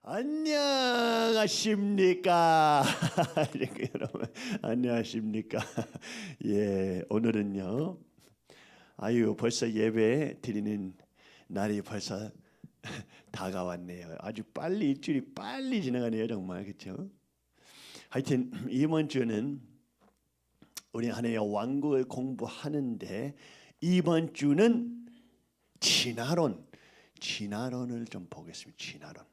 안녕하십니까? 이렇게 여러분 안녕하십니까? 예, 오늘은요. 벌써 예배 드리는 날이 벌써 다가왔네요. 아주 빨리 일주일이 빨리 지나가네요, 정말 그렇죠? 하여튼 이번 주는 우리 하나님의 왕국을 공부하는데 이번 주는 진화론을 좀 보겠습니다. 진화론.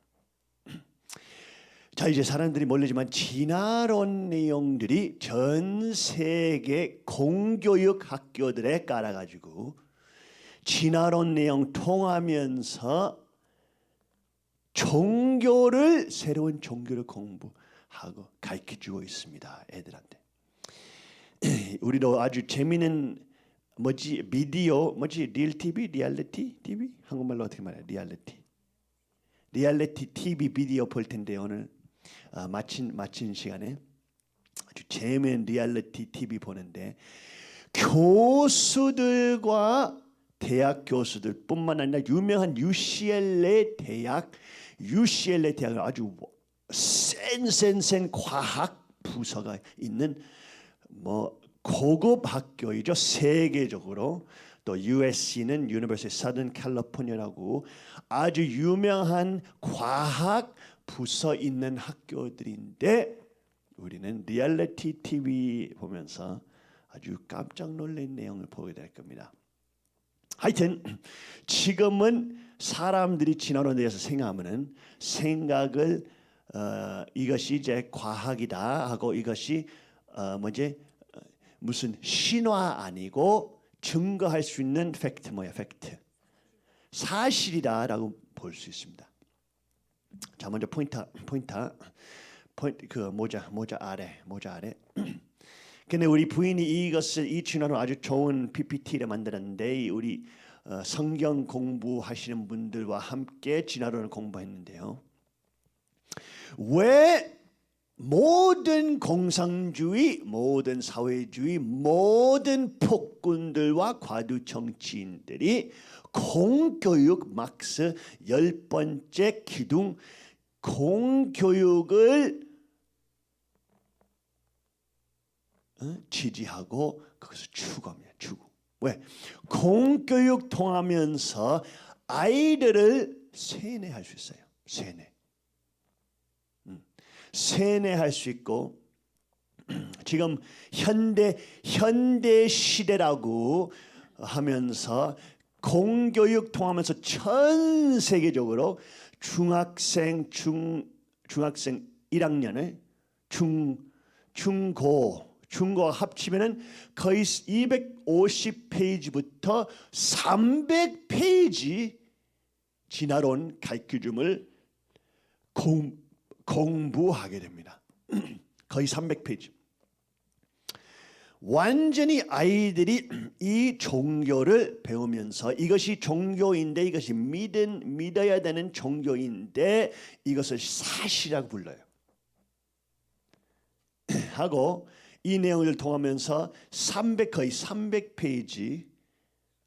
자, 이제 사람들이 모르지만 진화론 내용들이 전 세계 공교육 학교들에 깔아가지고 진화론 내용 통하면서 새로운 종교를 공부하고 가르쳐주고 있습니다, 애들한테. 우리도 아주 재미있는 비디오 리얼리티 TV 한국말로 어떻게 말해요? 리얼리티 TV 비디오 볼 텐데 오늘 마친 시간에 아주 재미있는 리얼리티 TV 보는데 교수들과 대학 교수들뿐만 아니라 유명한 UCLA 대학은 아주 센 과학 부서가 있는 고급 학교이죠. 세계적으로 또 USC는 University of Southern California라고 아주 유명한 과학 부서 있는 학교들인데 우리는 리얼리티 TV 보면서 아주 깜짝 놀란 내용을 보게 될 겁니다. 하여튼 지금은 사람들이 진화론에 대해서 생각하면은 생각을 이것이 이제 과학이다 하고 이것이 무슨 신화 아니고 증거할 수 있는 팩트 팩트 사실이다라고 볼 수 있습니다. 자, 먼저 포인트 그 모자 아래. 근데 우리 부인이 이 진화론 아주 좋은 PPT를 만들었는데 우리 성경 공부하시는 분들과 함께 진화론을 공부했는데요. 왜 모든 공산주의, 모든 사회주의, 모든 폭군들과 과도 정치인들이 공교육 막스 10번째 기둥 공교육을 지지하고 그것을 추구합니다. 왜? 공교육 통하면서 아이들을 세뇌할 수 있어요. 세뇌할 수 있고 지금 현대 시대라고 하면서 공교육 통하면서 전 세계적으로 중학생 1학년을 중고 합치면은 거의 250페이지부터 300페이지 진화론 가르침을 공부하게 됩니다. 거의 300페이지. 완전히 아이들이 이 종교를 배우면서 이것이 종교인데 이것이 믿어야 되는 종교인데 이것을 사실이라고 불러요. 하고 이 내용을 통하면서 거의 300페이지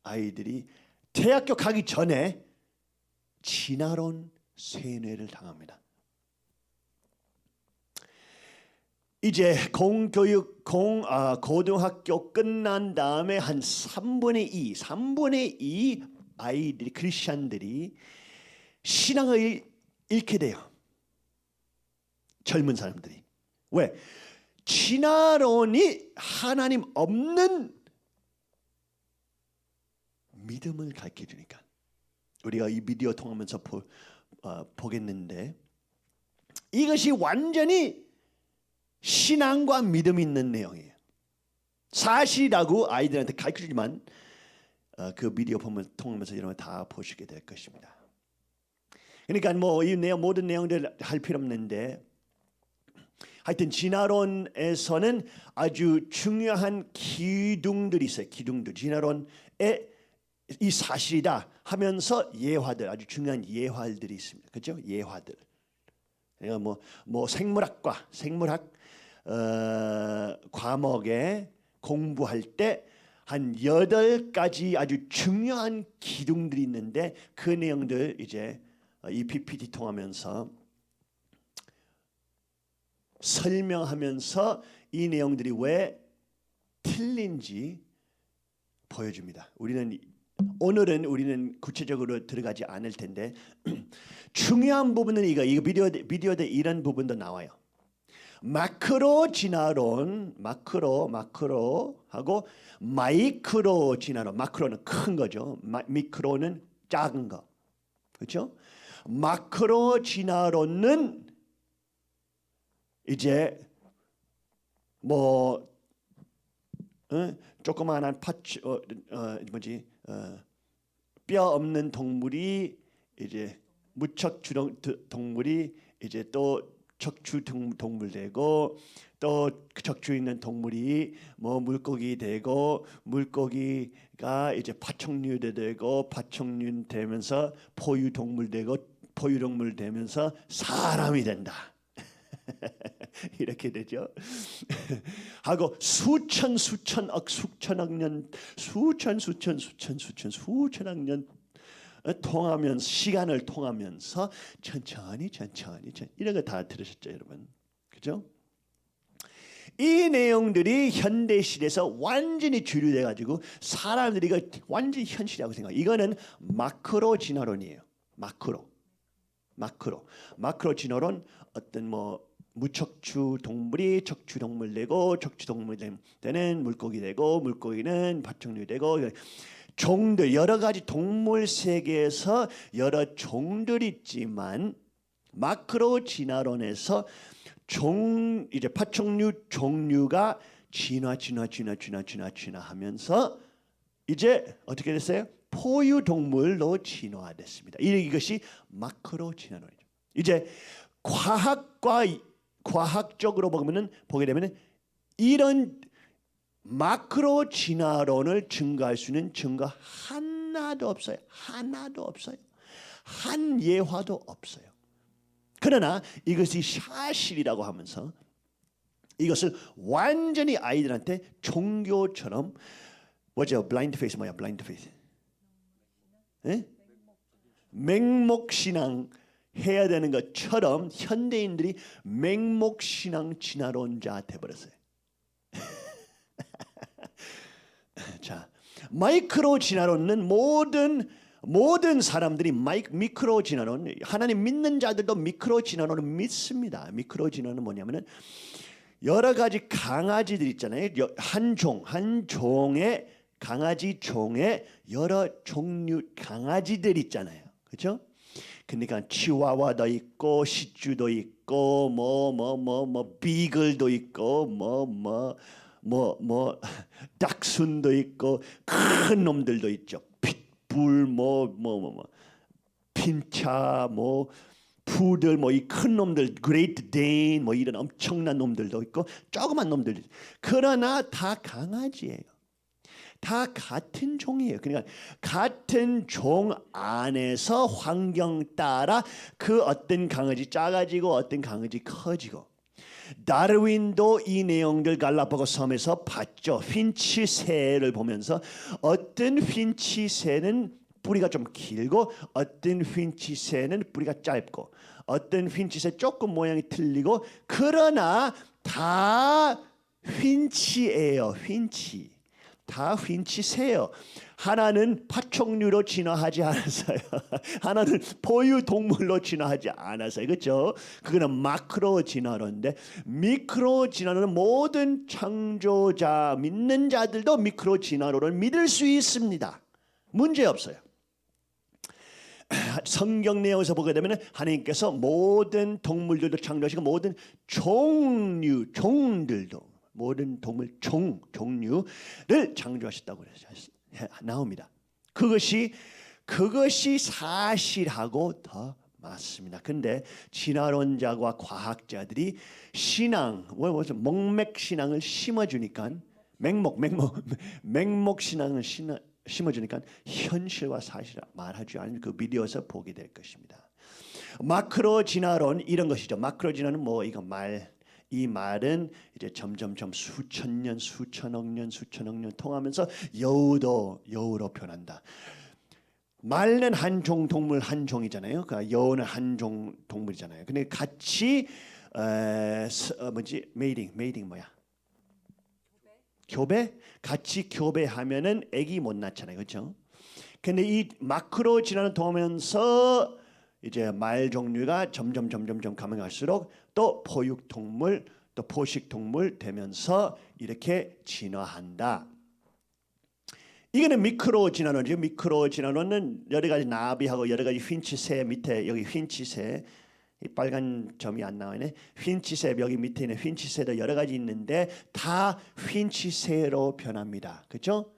아이들이 대학교 가기 전에 진화론 세뇌를 당합니다. 이제 고등학교 끝난 다음에 한 3분의 2 아이들이 크리스천들이 신앙을 잃게 돼요. 젊은 사람들이. 왜? 진화론이 하나님 없는 믿음을 가르쳐 주니까. 우리가 이 비디오 통하면서 보겠는데 이것이 완전히 신앙과 믿음 있는 내용이에요. 사실이라고 아이들한테 가르쳐주지만 그 비디오 통하면서 이런 걸 다 보시게 될 것입니다. 그러니까 이 모든 내용들 할 필요 없는데 하여튼 진화론에서는 아주 중요한 기둥들이 있어요. 진화론에 이 사실이다 하면서 예화들 아주 중요한 예화들이 있습니다. 그렇죠? 예화들. 그러니까 생물학 과목에 공부할 때 한 8가지 아주 중요한 기둥들이 있는데 그 내용들 이제 이 PPT 통하면서 설명하면서 이 내용들이 왜 틀린지 보여줍니다. 오늘은 우리는 구체적으로 들어가지 않을 텐데 중요한 부분은 이거 비디오에 이런 부분도 나와요. 마크로 진화론, 마크로하고 마이크로 진화론. 마크로는 큰 거죠. 미크로는 작은 거. 그렇죠? 마크로 진화론은 이제 뭐 조그마한 뼈 없는 동물이 이제 무척 주렁 동물이 이제 또 척추 동물 되고 또 척추 있는 동물이 뭐 물고기 되고 물고기가 이제 파충류 되고 파충류 되면서 포유 동물 되고 포유 동물 되면서 사람이 된다. 이렇게 되죠. 하고 수천억 년 수천억 년 통하면서 시간을 통하면서 천천히 이런 거 다 들으셨죠, 여러분? 그죠? 이 내용들이 현대 시대에서 완전히 주류돼 가지고 사람들이 이거 완전히 현실이라고 생각해요. 이거는 마크로 진화론이에요. 마크로 진화론 어떤 뭐 무척추 동물이 척추 동물 되고 척추 동물 되는 물고기 되고 물고기는 파충류 되고 종들 여러 가지 동물 세계에서 여러 종들이 있지만 마크로 진화론에서 이제 파충류 종류가 진화하면서 이제 어떻게 됐어요? 포유 동물로 진화됐습니다. 이것이 마크로 진화론이죠. 이제 과학적으로 보게 되면은 이런 마크로 진화론을 증거할 수 있는 증거 하나도 없어요. 한 예화도 없어요. 그러나 이것이 사실이라고 하면서 이것을 완전히 아이들한테 종교처럼 뭐죠? 블라인드 페이스 뭐야? 블라인드 페이스. 맹목신앙 해야 되는 것처럼 현대인들이 맹목신앙 진화론자 돼버렸어요. 자, 마이크로 진화론은 모든 사람들이 미크로 진화론, 하나님 믿는 자들도 미크로 진화론을 믿습니다. 미크로 진화론은 뭐냐면은 여러 가지 강아지들 있잖아요. 한 종의 강아지 종의 여러 종류 강아지들 있잖아요. 그렇죠? 그러니까 치와와도 있고 시츄도 있고 비글도 있고 닥순도 있고 큰 놈들도 있죠. 핏불 핀차 푸들 이 큰 놈들 그레이트 데인 이런 엄청난 놈들도 있고 조그만 놈들. 그러나 다 강아지예요. 다 같은 종이에요. 그러니까 같은 종 안에서 환경 따라 그 어떤 강아지 작아지고 어떤 강아지 커지고. 다르윈도 이 내용들 갈라파고스 섬에서 봤죠. 핀치 새를 보면서 어떤 핀치 새는 뿌리가 좀 길고 어떤 핀치 새는 뿌리가 짧고 어떤 핀치 새 조금 모양이 틀리고 그러나 다 핀치예요. 다 핀치새요. 하나는 파충류로 진화하지 않았어요. 하나는 포유 동물로 진화하지 않았어요. 그렇죠? 그거는 마크로 진화론인데 미크로 진화론은 모든 창조자 믿는 자들도 미크로 진화론을 믿을 수 있습니다. 문제 없어요. 성경 내용에서 보게 되면 하나님께서 모든 동물들도 창조하시고 모든 종들도 모든 동물 종류를 창조하셨다고 나옵니다. 그것이 사실하고 더 맞습니다. 근데 진화론자와 과학자들이 신앙, 몽맥 신앙을 심어주니까 맹목 신앙을 심어주니까 현실과 사실을 말하지 않으면 그 비디오에서 보게 될 것입니다. 마크로 진화론 이런 것이죠. 마크로 진화는 이 말은 이제 점점 수천 년, 수천억 년 통하면서 여우로 변한다. 말은 한 종 동물 한 종이잖아요. 그러니까 여우는 한 종 동물이잖아요. 근데 같이 메이딩 뭐야? 교배? 같이 교배하면은 아기 못 낳잖아요, 그렇죠? 근데 이 마크로 진화를 통하면서 이제 말 종류가 점점 가면 갈수록 또 포육 동물, 또 포식 동물 되면서 이렇게 진화한다. 이거는 미크로 진화론이죠. 미크로 진화론은 여러 가지 나비하고 여러 가지 휜치새 밑에 여기 휜치새 이 빨간 점이 안 나오네. 휜치새 여기 밑에 있는 휜치새도 여러 가지 있는데 다 휜치새로 변합니다. 그렇죠?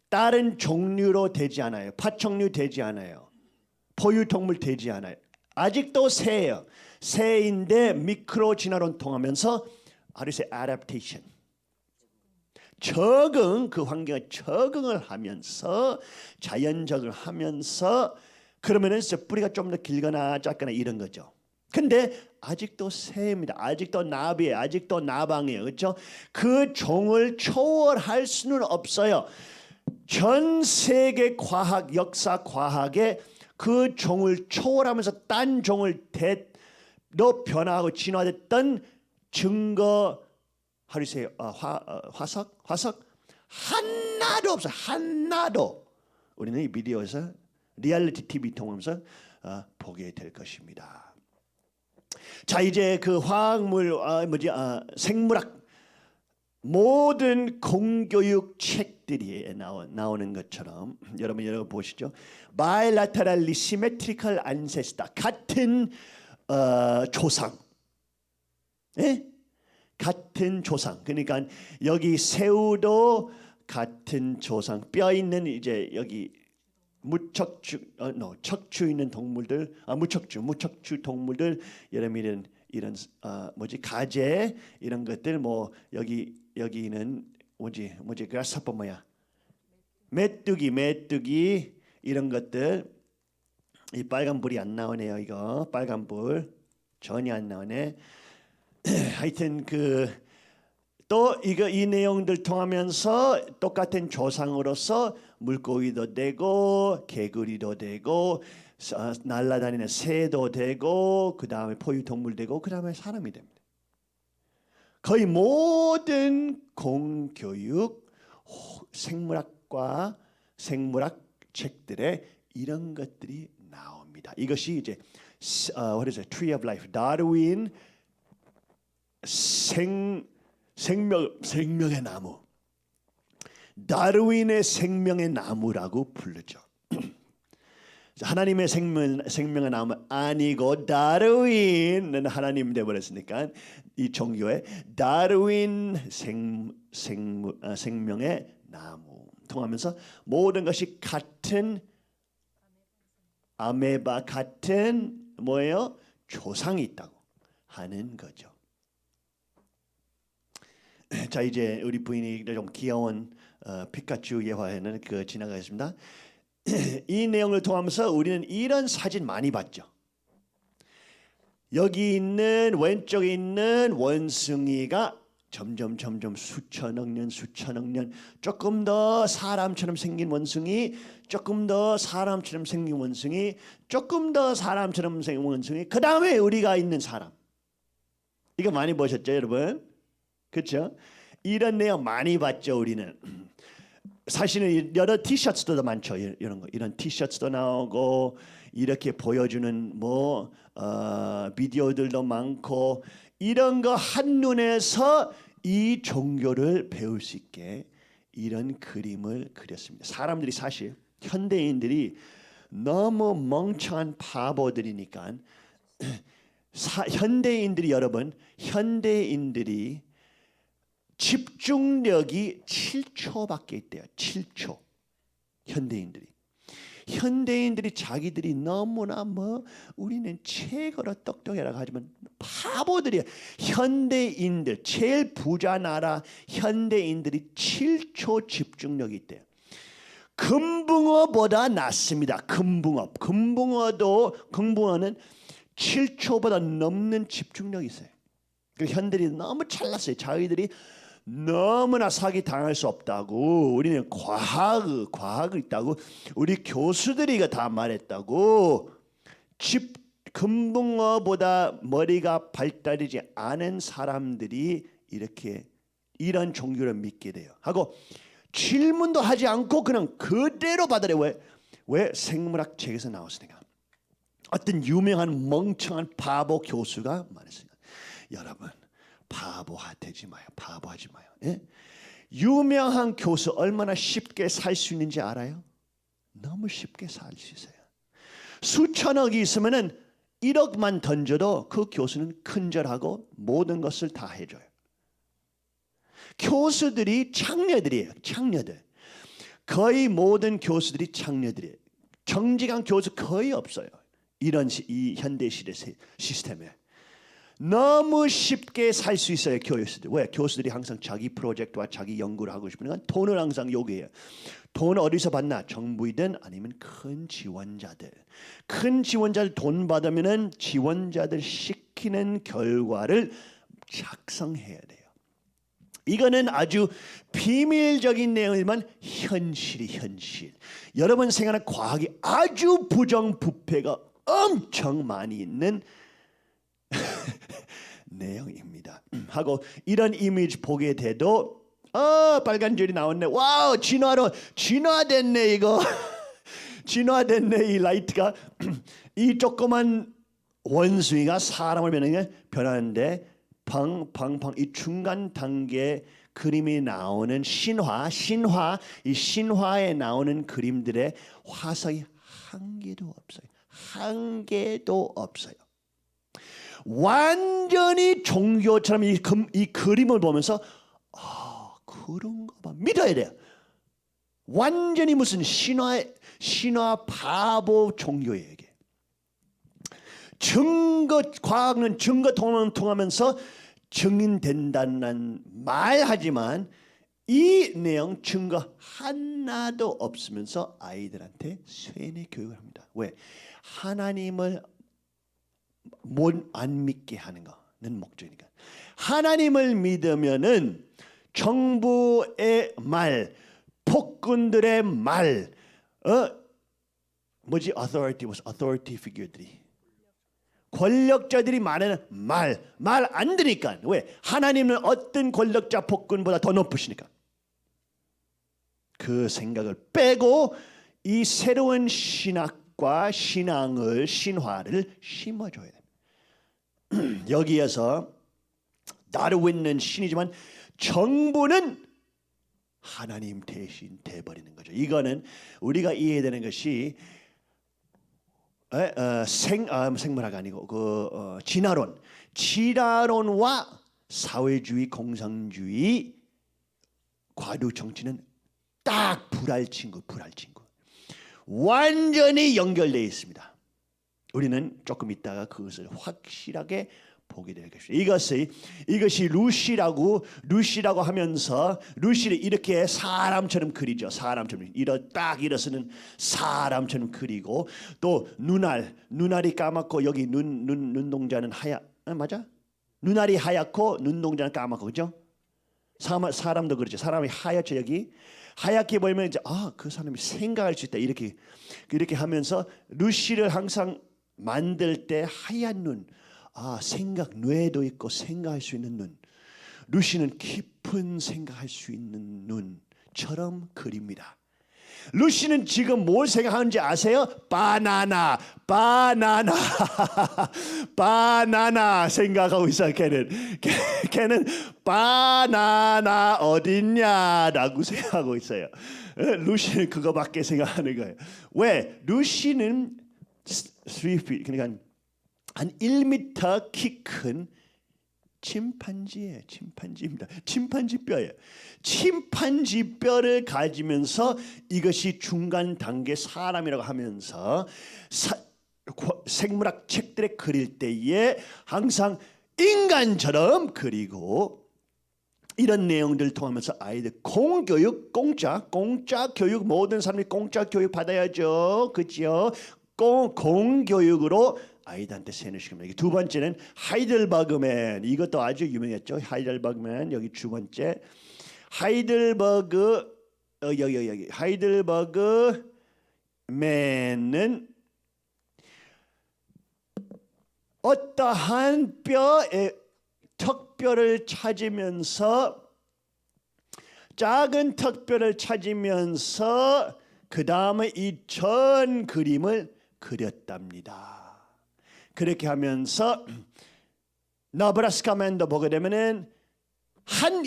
다른 종류로 되지 않아요. 파충류 되지 않아요. 포유동물 되지 않아요. 아직도 새예요. 새인데 미크로 진화론 통하면서 아르세 adaptation 적응 그 환경에 적응을 하면서 자연적을 하면서 그러면은 뿌리가 좀 더 길거나 작거나 이런 거죠. 근데 아직도 새입니다. 아직도 나비예요. 아직도 나방이에요. 그렇죠? 그 종을 초월할 수는 없어요. 전 세계 과학, 역사 과학에 그 종을 초월하면서 딴 종을 더 변화하고 진화됐던 증거 하루세요. 화석 하나도 없어요. 하나도. 우리는 이 비디오에서 리얼리티 TV 통하면서 보게 될 것입니다. 자, 이제 그 화학물 생물학 모든 공교육 책들이 나오는 것처럼 여러분 보시죠. Bilaterally symmetrical ancestor 같은 조상, 예? 같은 조상. 그러니까 여기 새우도 같은 조상. 뼈 있는 이제 여기 척추 있는 동물들, 무척추 동물들, 이런 가재 이런 것들 뭐 여기는 grasshopper 뭐야? 메뚜기 이런 것들. 이 빨간 불이 안 나오네요. 이거 빨간 불 전혀 안 나오네. 하여튼 또 이 내용들 통하면서 똑같은 조상으로서 물고기도 되고 개구리도 되고 날아다니는 새도 되고 그 다음에 포유동물 되고 그 다음에 사람이 됩니다. 거의 모든 공교육 생물학과 생물학 책들에 이런 것들이 나옵니다. 이것이 이제 Tree of Life, 다르윈 생명의 나무, 다르윈의 생명의 나무라고 부르죠. 하나님의 생명의 나무 아니고 다르윈은 하나님 되어버렸으니까 이 종교의 다르윈 생명의 나무 통하면서 모든 것이 같은 아메바 같은 뭐예요? 조상이 있다고 하는 거죠. 자, 이제 우리 부인이 좀 귀여운 피카츄 예화에는 지나가겠습니다. 이 내용을 통하면서 우리는 이런 사진 많이 봤죠. 여기 있는 왼쪽에 있는 원숭이가 점점 수천억 년 조금 더 사람처럼 생긴 원숭이, 조금 더 사람처럼 생긴 원숭이, 조금 더 사람처럼 생긴 원숭이, 그 다음에 우리가 있는 사람. 이거 많이 보셨죠, 여러분? 그렇죠? 이런 내용 많이 봤죠, 우리는. 사실은 여러 티셔츠도 많죠. 이런 거, 이런 티셔츠도 나오고 이렇게 보여주는 비디오들도 많고 이런 거 한눈에서 이 종교를 배울 수 있게 이런 그림을 그렸습니다. 사람들이 사실 현대인들이 너무 멍청한 바보들이니까 현대인들이 집중력이 7초밖에 있대요. 7초. 현대인들이 자기들이 너무나 우리는 최고로 똑똑해라고 하지만 바보들이야. 현대인들 제일 부자 나라 현대인들이 7초 집중력이 있대요. 금붕어보다 낫습니다. 금붕어는 7초보다 넘는 집중력이 있어요. 현대인들이 너무 잘났어요. 자기들이 너무나 사기 당할 수 없다고. 우리는 과학이 있다고. 우리 교수들이 이거 다 말했다고. 금붕어보다 머리가 발달되지 않은 사람들이 이렇게 이런 종교를 믿게 돼요. 하고 질문도 하지 않고 그냥 그대로 받아들여. 왜? 생물학 책에서 나왔으니까. 어떤 유명한 멍청한 바보 교수가 말했습니다. 여러분 바보하지 마요. 바보하지 마요. 예? 유명한 교수 얼마나 쉽게 살 수 있는지 알아요? 너무 쉽게 살 수 있어요. 수천억이 있으면은 1억만 던져도 그 교수는 큰절하고 모든 것을 다 해줘요. 교수들이 창녀들이에요. 창녀들. 거의 모든 교수들이 창녀들이에요. 정직한 교수 거의 없어요. 이런 이 현대 시대 시스템에 너무 쉽게 살 수 있어요. 교수들. 왜? 교수들이 항상 자기 프로젝트와 자기 연구를 하고 싶은 건 돈을 항상 요구해요. 돈 어디서 받나? 정부이든 아니면 큰 지원자들. 큰 지원자들 돈 받으면은 지원자들 시키는 결과를 작성해야 돼요. 이거는 아주 비밀적인 내용이지만 현실이 현실. 여러분 생각하는 과학이 아주 부정부패가 엄청 많이 있는 내용입니다. 하고 이런 이미지 보게 돼도 빨간 줄이 나왔네. 와우, 진화됐네 이거. 진화됐네 이 라이트가. 이 조그만 원숭이가 사람을 변하는데 팡팡팡 이 중간 단계 그림이 나오는 이 신화에 나오는 그림들의 화석이 한 개도 없어요. 한 개도 없어요. 완전히 종교처럼 이 그림을 보면서 그런가 봐 믿어야 돼요. 완전히 무슨 신화 바보 종교예요. 이게. 과학은 증거 통하면서 증인된다는 말하지만 이 내용 증거 하나도 없으면서 아이들한테 쇠뇌 교육을 합니다. 왜? 하나님을 안 믿게 하는 거는 목적이니까. 하나님을 믿으면은 정부의 말, 폭군들의 말, authority figure들이 권력자들이 말하는 말 안 들으니까. 왜? 하나님은 어떤 권력자 폭군보다 더 높으시니까. 그 생각을 빼고 이 새로운 신학과 신화를 심어줘야 됩니다. 여기에서 다르윈은 신이지만 정부는 하나님 대신 돼버리는 거죠. 이거는 우리가 이해되는 것이 생물학 아니고 진화론과 사회주의, 공산주의, 과도 정치는 딱 불알 친구. 완전히 연결되어 있습니다. 우리는 조금 있다가 그것을 확실하게 보게 될 것입니다. 이것이 루시라고 하면서 루시를 이렇게 사람처럼 그리죠. 사람처럼 딱 일어서는 사람처럼 그리고 또 눈알이 까맣고 여기 눈동자는 맞아? 눈알이 하얗고 눈동자는 까맣고 그죠? 사람도 그렇죠. 사람이 하얗죠. 여기 하얗게 보이면 이제 그 사람이 생각할 수 있다. 이렇게 하면서 루시를 항상 만들 때 하얀 눈. 생각, 뇌도 있고 생각할 수 있는 눈. 루시는 깊은 생각할 수 있는 눈처럼 그립니다. 루시는 지금 뭘 생각하는지 아세요? 바나나 생각하고 있어요. 걔는 바나나 어딨냐라고 생각하고 있어요. 루시는 그거밖에 생각하는 거예요. 왜? 루시는 3feet, 그러니까 한 1m 키 큰 침판지입니다. 침판지 뼈예요. 침판지 뼈를 가지면서 이것이 중간 단계 사람이라고 하면서 생물학 책들에 그릴 때에 항상 인간처럼 그리고 이런 내용들을 통하면서 아이들 공교육, 공짜 교육 모든 사람이 공짜 교육 받아야죠. 그렇죠? 공교육으로 아이들한테 세뇌시킵니다. 두 번째는 하이델버그맨. 이것도 아주 유명했죠. 하이델버그맨. 여기 두 번째 여기 하이델버그맨은 어떠한 뼈의 턱뼈를 찾으면서 작은 턱뼈를 찾으면서 그 다음에 이 전 그림을 그렸답니다. 그렇게 하면서 너브라스카맨도 보게 되면은 한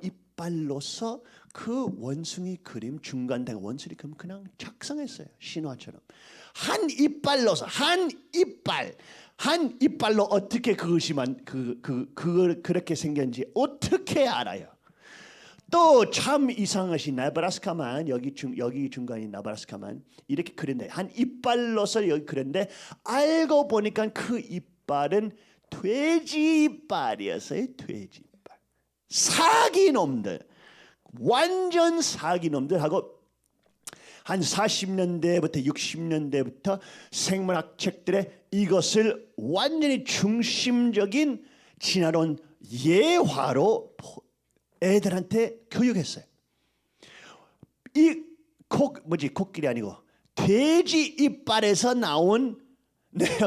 이빨로서 그 원숭이 그림 중간에 원숭이 그림 그냥 작성했어요. 신화처럼 한 이빨로서 한 이빨로 어떻게 그것이만 그렇게 생겼는지 어떻게 알아요? 또 참 이상하신 나브라스카만 여기 중간이 나브라스카만 이렇게 그렸는데 한 이빨로서 여기 그렸는데 알고 보니까 그 이빨은 돼지 이빨이었어요. 돼지 이빨. 사기놈들, 완전 사기놈들하고 한 40년대부터 60년대부터 생물학 책들에 이것을 완전히 중심적인 지나온 예화로 애들한테 교육했어요. 이 코끼리 아니고 돼지 이빨에서 나온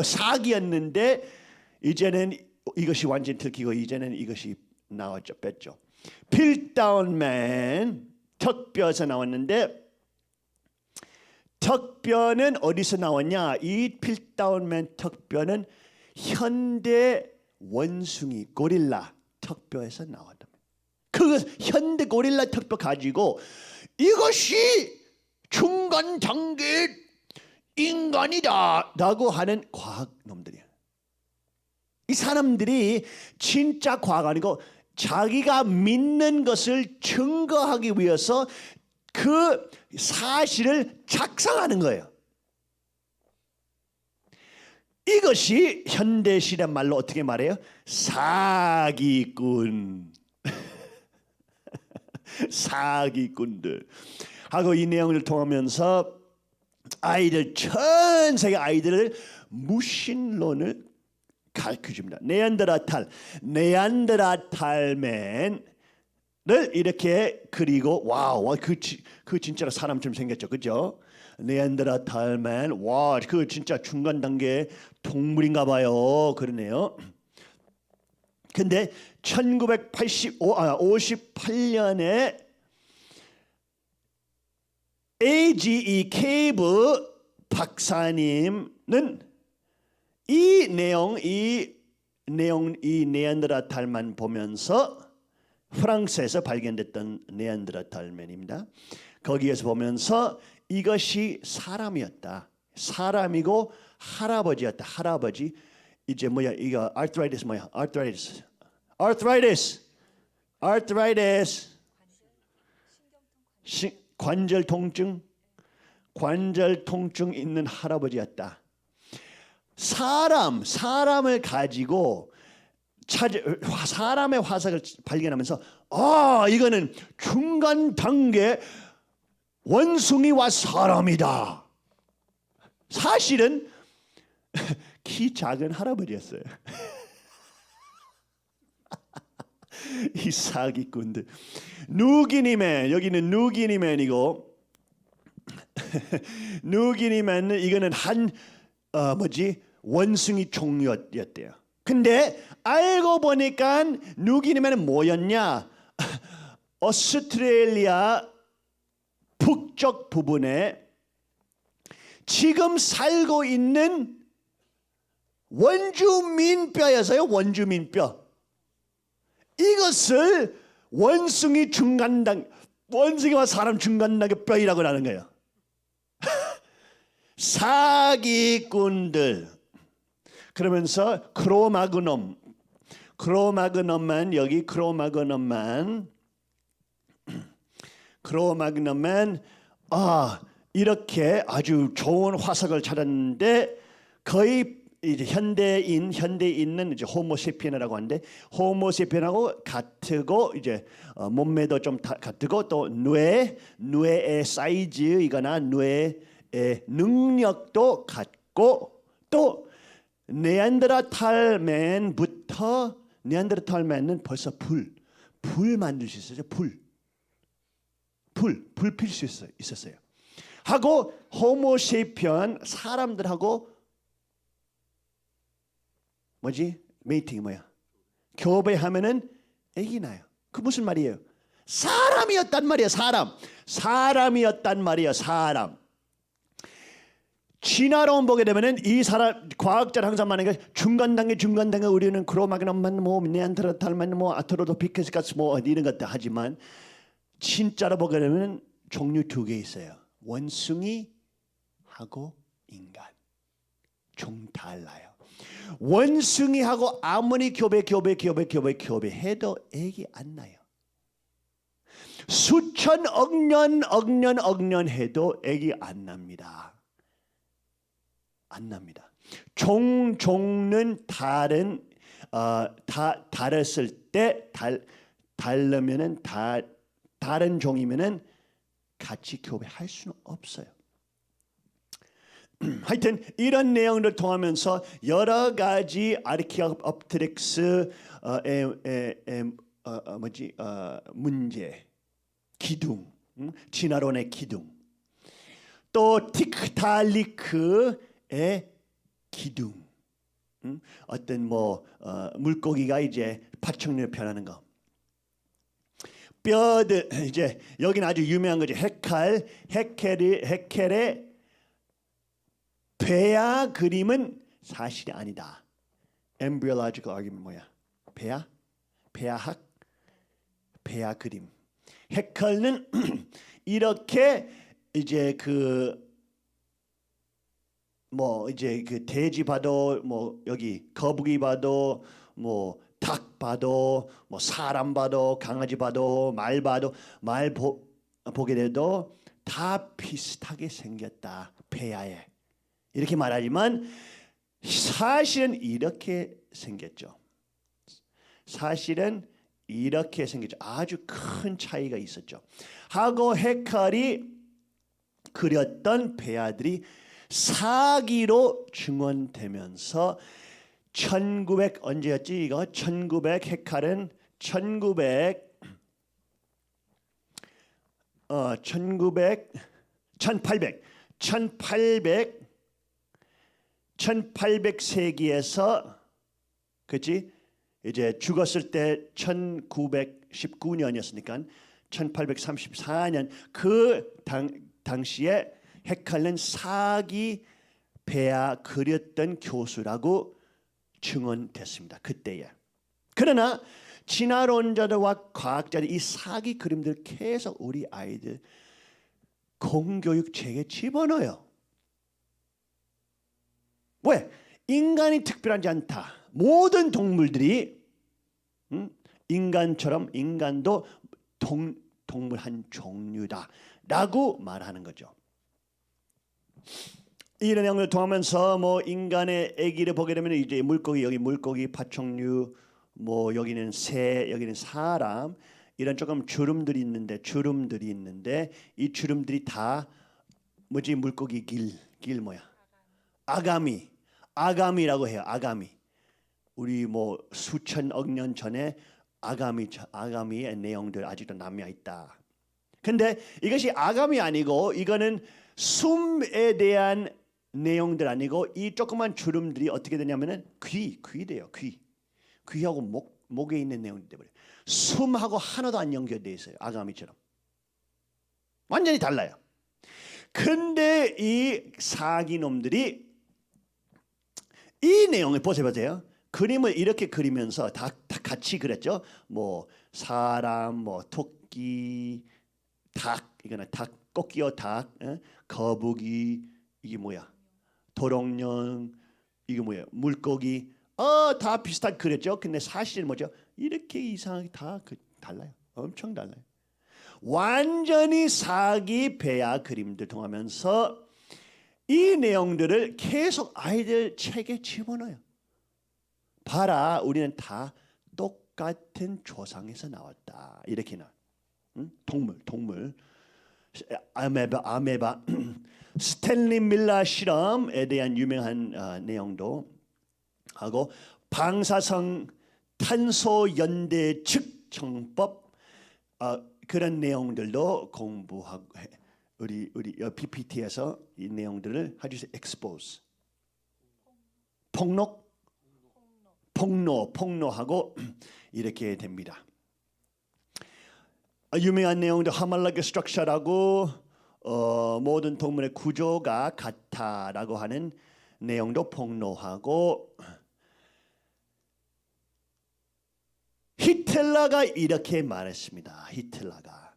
사기였는데 이제는 이것이 완전히 들키고 이제는 이것이 나왔죠. 뺐죠. 필다운맨 턱뼈에서 나왔는데 턱뼈는 어디서 나왔냐? 이 필다운맨 턱뼈는 현대 원숭이 고릴라 턱뼈에서 나왔다. 그 현대 고릴라 턱뼈 가지고 이것이 중간 단계 인간이다라고 하는 과학놈들이야. 이 사람들이 진짜 과학 아니고 자기가 믿는 것을 증거하기 위해서 그 사실을 작성하는 거예요. 이것이 현대시대 말로 어떻게 말해요? 사기꾼. 사기꾼들 하고 이 내용을 통하면서 아이들 전 세계 아이들을 무신론을 가르쳐줍니다. 네안데르탈맨을 이렇게 그리고 와우 그 진짜로 사람처럼 생겼죠, 그죠? 네안데르탈맨 와 그 진짜 중간 단계 동물인가 봐요. 그러네요. 근데 1958년에 AGE 케이브 박사님은 이 네안데르탈만 보면서 프랑스에서 발견됐던 네안데르탈맨입니다. 거기에서 보면서 이것이 사람이었다. 사람이고 할아버지였다. 할아버지. 이제 뭐야 이거 아르트라이티스 뭐야? 아르트라이티스. 관절 통증 있는 할아버지였다. 사람을 가지고 사람의 화석을 발견하면서 이거는 중간 단계 원숭이와 사람이다. 사실은 키 작은 할아버지였어요. 이 사기꾼들. 누기니맨 여기는 누기니맨이고 누기니맨은 이거는 한 원숭이 종류였대요. 근데 알고 보니까 누기니맨은 뭐였냐? 오스트레일리아 북쪽 부분에 지금 살고 있는 원주민뼈였어요. 원주민뼈. 이것을 원숭이와 사람 중간단계 뼈이라고 하는 거예요. 사기꾼들. 그러면서 크로마그넘만 여기 크로마그넘만 이렇게 아주 좋은 화석을 찾았는데 거의 이제 현대인은 이제 호모세피엔이라고 하는데 호모세피엔하고 같고 이제 몸매도 좀 같고 또 뇌의 사이즈이거나 뇌의 능력도 같고 또 네안데르탈맨은 벌써 불 만들 수 있었어요. 불 필 수 있었어요. 하고 호모세피언 사람들하고 뭐지? 메이팅이 뭐야? 교배하면은 아기 나요. 그 무슨 말이에요? 사람이었단 말이에요. 사람이었단 말이에요. 사람. 진화론 보게 되면은 이 사람 과학자는 항상 말하는 게 중간 단계 우리는 크로마그넘만 뭐 네안데르탈만 뭐 아트로도피크스까지 뭐 이런 것들 하지만 진짜로 보게 되면 종류 두 개 있어요. 원숭이하고 인간. 좀 달라요. 원숭이하고 아무리 교배해도 애기 안 나요. 수천 억년 해도 애기 안 납니다. 안 납니다. 종은 다르실 때 다르면은 다른 종이면은 같이 교배할 수는 없어요. 하여튼 이런 내용을 통하면서 여러 가지 아르키옵테릭스 문제, 기둥, 진화론의 기둥, 또 틱탈리크의 기둥, 어떤 뭐 물고기가 이제 파충류를 변하는 거, 뼈들 이제 여기는 아주 유명한 거죠. 헤켈의 배아 그림은 사실이 아니다. embryological argument 뭐야? 배아학, 배아 그림. 헤켈은 이렇게 이제 뭐 이제 그 돼지 봐도 뭐 여기 거북이 봐도 뭐 닭 봐도 뭐 사람 봐도 강아지 봐도 말 봐도 보게 돼도 다 비슷하게 생겼다. 배아에. 이렇게 말하지만 사실은 이렇게 생겼죠. 사실은 이렇게 생겼죠. 아주 큰 차이가 있었죠. 하고 헤칼이 그렸던 배아들이 사기로 증언되면서 1900 언제였지 이거? 1900 헤칼은 1800세기에서 그렇지? 이제 죽었을 때 1919년이었으니까 1834년 그 당시에 헤칼은 사기 배아 그렸던 교수라고 증언됐습니다. 그때에. 그러나 진화론자들과 과학자들이 이 사기 그림들 계속 우리 아이들 공교육책에 집어넣어요. 왜? 인간이 특별하지 않다. 모든 동물들이 인간처럼 인간도 동물 한 종류다라고 말하는 거죠. 이런 내용을 통하면서 뭐 인간의 아기를 보게 되면 이제 물고기 여기 물고기 파충류 뭐 여기는 새 여기는 사람 이런 조금 주름들이 있는데 이 주름들이 다 뭐지 물고기 길 뭐야 아가미라고 해요. 아가미 우리 뭐 수천억 년 전에 아가미의 내용들 아직도 남아 있다. 근데 이것이 아가미 아니고 이거는 숨에 대한 내용들 아니고 이 조그만 주름들이 어떻게 되냐면은 귀 돼요. 귀하고 목에 있는 내용이 돼버려요. 숨하고 하나도 안 연결돼 있어요. 아가미처럼 완전히 달라요. 근데 이 사기놈들이 이 내용을 보세요. 그림을 이렇게 그리면서 다 같이 그렸죠. 뭐 사람, 뭐 토끼, 닭 이거는 닭, 꽃기어 닭, 거북이 이게 뭐야? 도롱뇽 이게 뭐야? 물고기 다 비슷하게 그렸죠. 근데 사실은 뭐죠? 이렇게 이상하게 다 달라요. 엄청 달라요. 완전히 사기 배아 그림들 통하면서 이 내용들을 계속 아이들 책에 집어넣어요. 봐라, 우리는 다 똑같은 조상에서 나왔다. 이렇게 나. 동물. 아메바. 스탠리 밀러 실험에 대한 유명한 내용도 하고 방사성 탄소 연대 측정법 그런 내용들도 공부하고 우리 PPT에서 이 내용들을 아주 expose 폭록 폭로하고 이렇게 됩니다. 유명한 내용도 하말라기 스트럭처라고 모든 동물의 구조가 같다라고 하는 내용도 폭로하고 히틀러가 이렇게 말했습니다. 히틀러가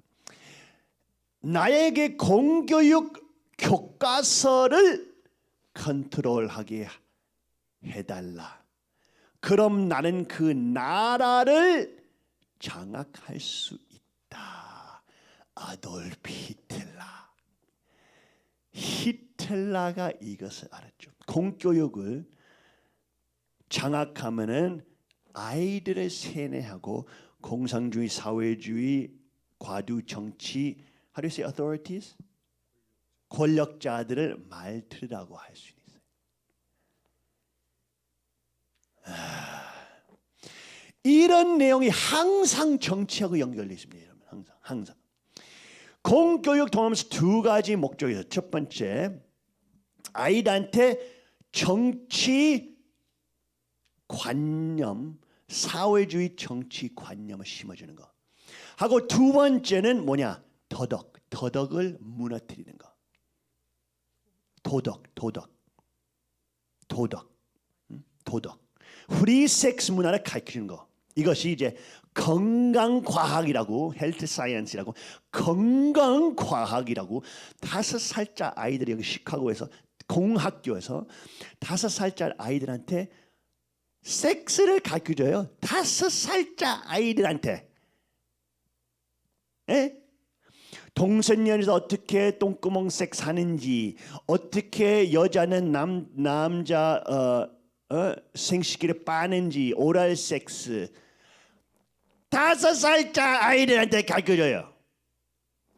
나에게 공교육 교과서를 컨트롤하게 해달라. 그럼 나는 그 나라를 장악할 수 있다. 아돌프 히틀러. 히틀러가 이것을 알았죠. 공교육을 장악하면은 아이들을 세뇌하고 공산주의, 사회주의, 과도 정치, how do you say authorities? 권력자들을 말 들으라고 할 수 있어요. 이런 내용이 항상 정치하고 연결되어 있습니다. 여러분. 항상. 공교육 통하면서 두 가지 목적이 있어요. 첫 번째, 아이들한테 정치 관념, 사회주의 정치 관념을 심어주는 거. 하고 두 번째는 뭐냐? 도덕을 무너뜨리는 거. 도덕. 프리 섹스 문화를 가르치는 거. 이것이 이제 건강과학이라고, 헬트 사이언스라고, 건강과학이라고 5살짜 아이들이 여기 시카고에서 공학교에서 5살짜 아이들한테 섹스를 가르쳐줘요. 5살짜 아이들한테. 에? 동성연에서 어떻게 똥구멍 섹스 하는지, 어떻게 여자는 남자 생식기를 빠는지, 오랄 섹스 5살짜 아이들한테 가르쳐줘요.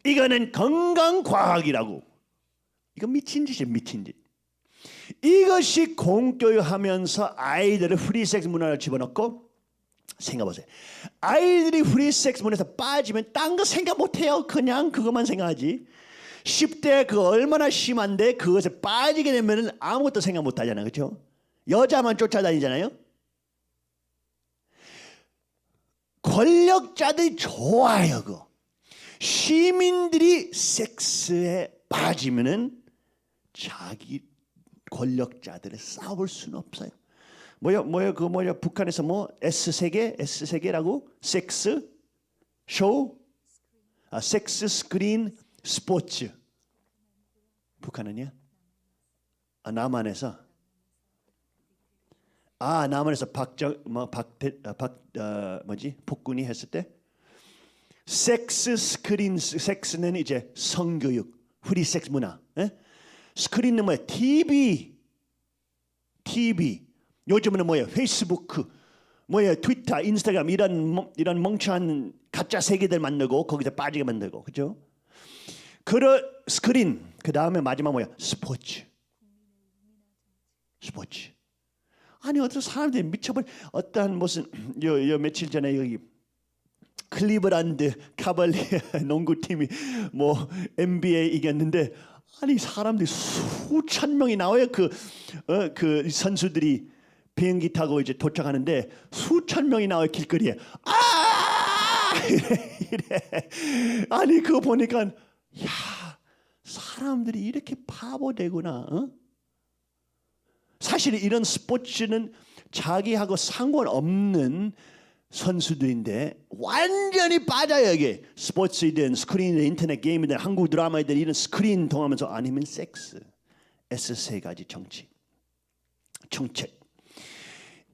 이거는 건강과학이라고. 이거 미친 짓이에요. 미친 짓. 이것이 공교육하면서 아이들을 프리섹스 문화를 집어넣고 생각해보세요. 아이들이 프리섹스 문화에서 빠지면 딴 거 생각 못해요. 그냥 그것만 생각하지. 10대 그 얼마나 심한데 그것에 빠지게 되면 아무것도 생각 못하잖아요. 그렇죠? 여자만 쫓아다니잖아요. 권력자들이 좋아요. 그거. 시민들이 섹스에 빠지면은 자기 권력자들을 싸울 수는 없어요. 뭐야 북한에서 뭐 S세계라고 섹스 쇼, 섹스 스크린 스포츠. 북한은요? 남한에서 복군이 했을 때 섹스 스크린, 섹스는 이제 성교육, 프리 섹스 문화. 스크린은 뭐야? TV. 요즘은 뭐야? 페이스북, 뭐야? 트위터, 인스타그램 이런 멍청한 가짜 세계들 만들고 거기서 빠지게 만들고, 그죠? 그런 스크린. 그 다음에 마지막 뭐야? 스포츠. 아니 어떤 사람들이 미쳐버려. 어떠한 무슨 요 며칠 전에 여기 클리브란드 카발리아 농구팀이 뭐 NBA 이겼는데, 아니 사람들이 수천 명이 나와요. 그 선수들이 비행기 타고 이제 도착하는데 수천 명이 나와요. 길거리에. 이래. 아니 그거 보니까 야, 사람들이 이렇게 바보 되구나. 사실 이런 스포츠는 자기하고 상관없는 선수들인데 완전히 빠져요. 여기 스포츠든 스크린이든 인터넷 게임이든 한국 드라마이든 이런 스크린 통하면서, 아니면 섹스, S 3가지 정책.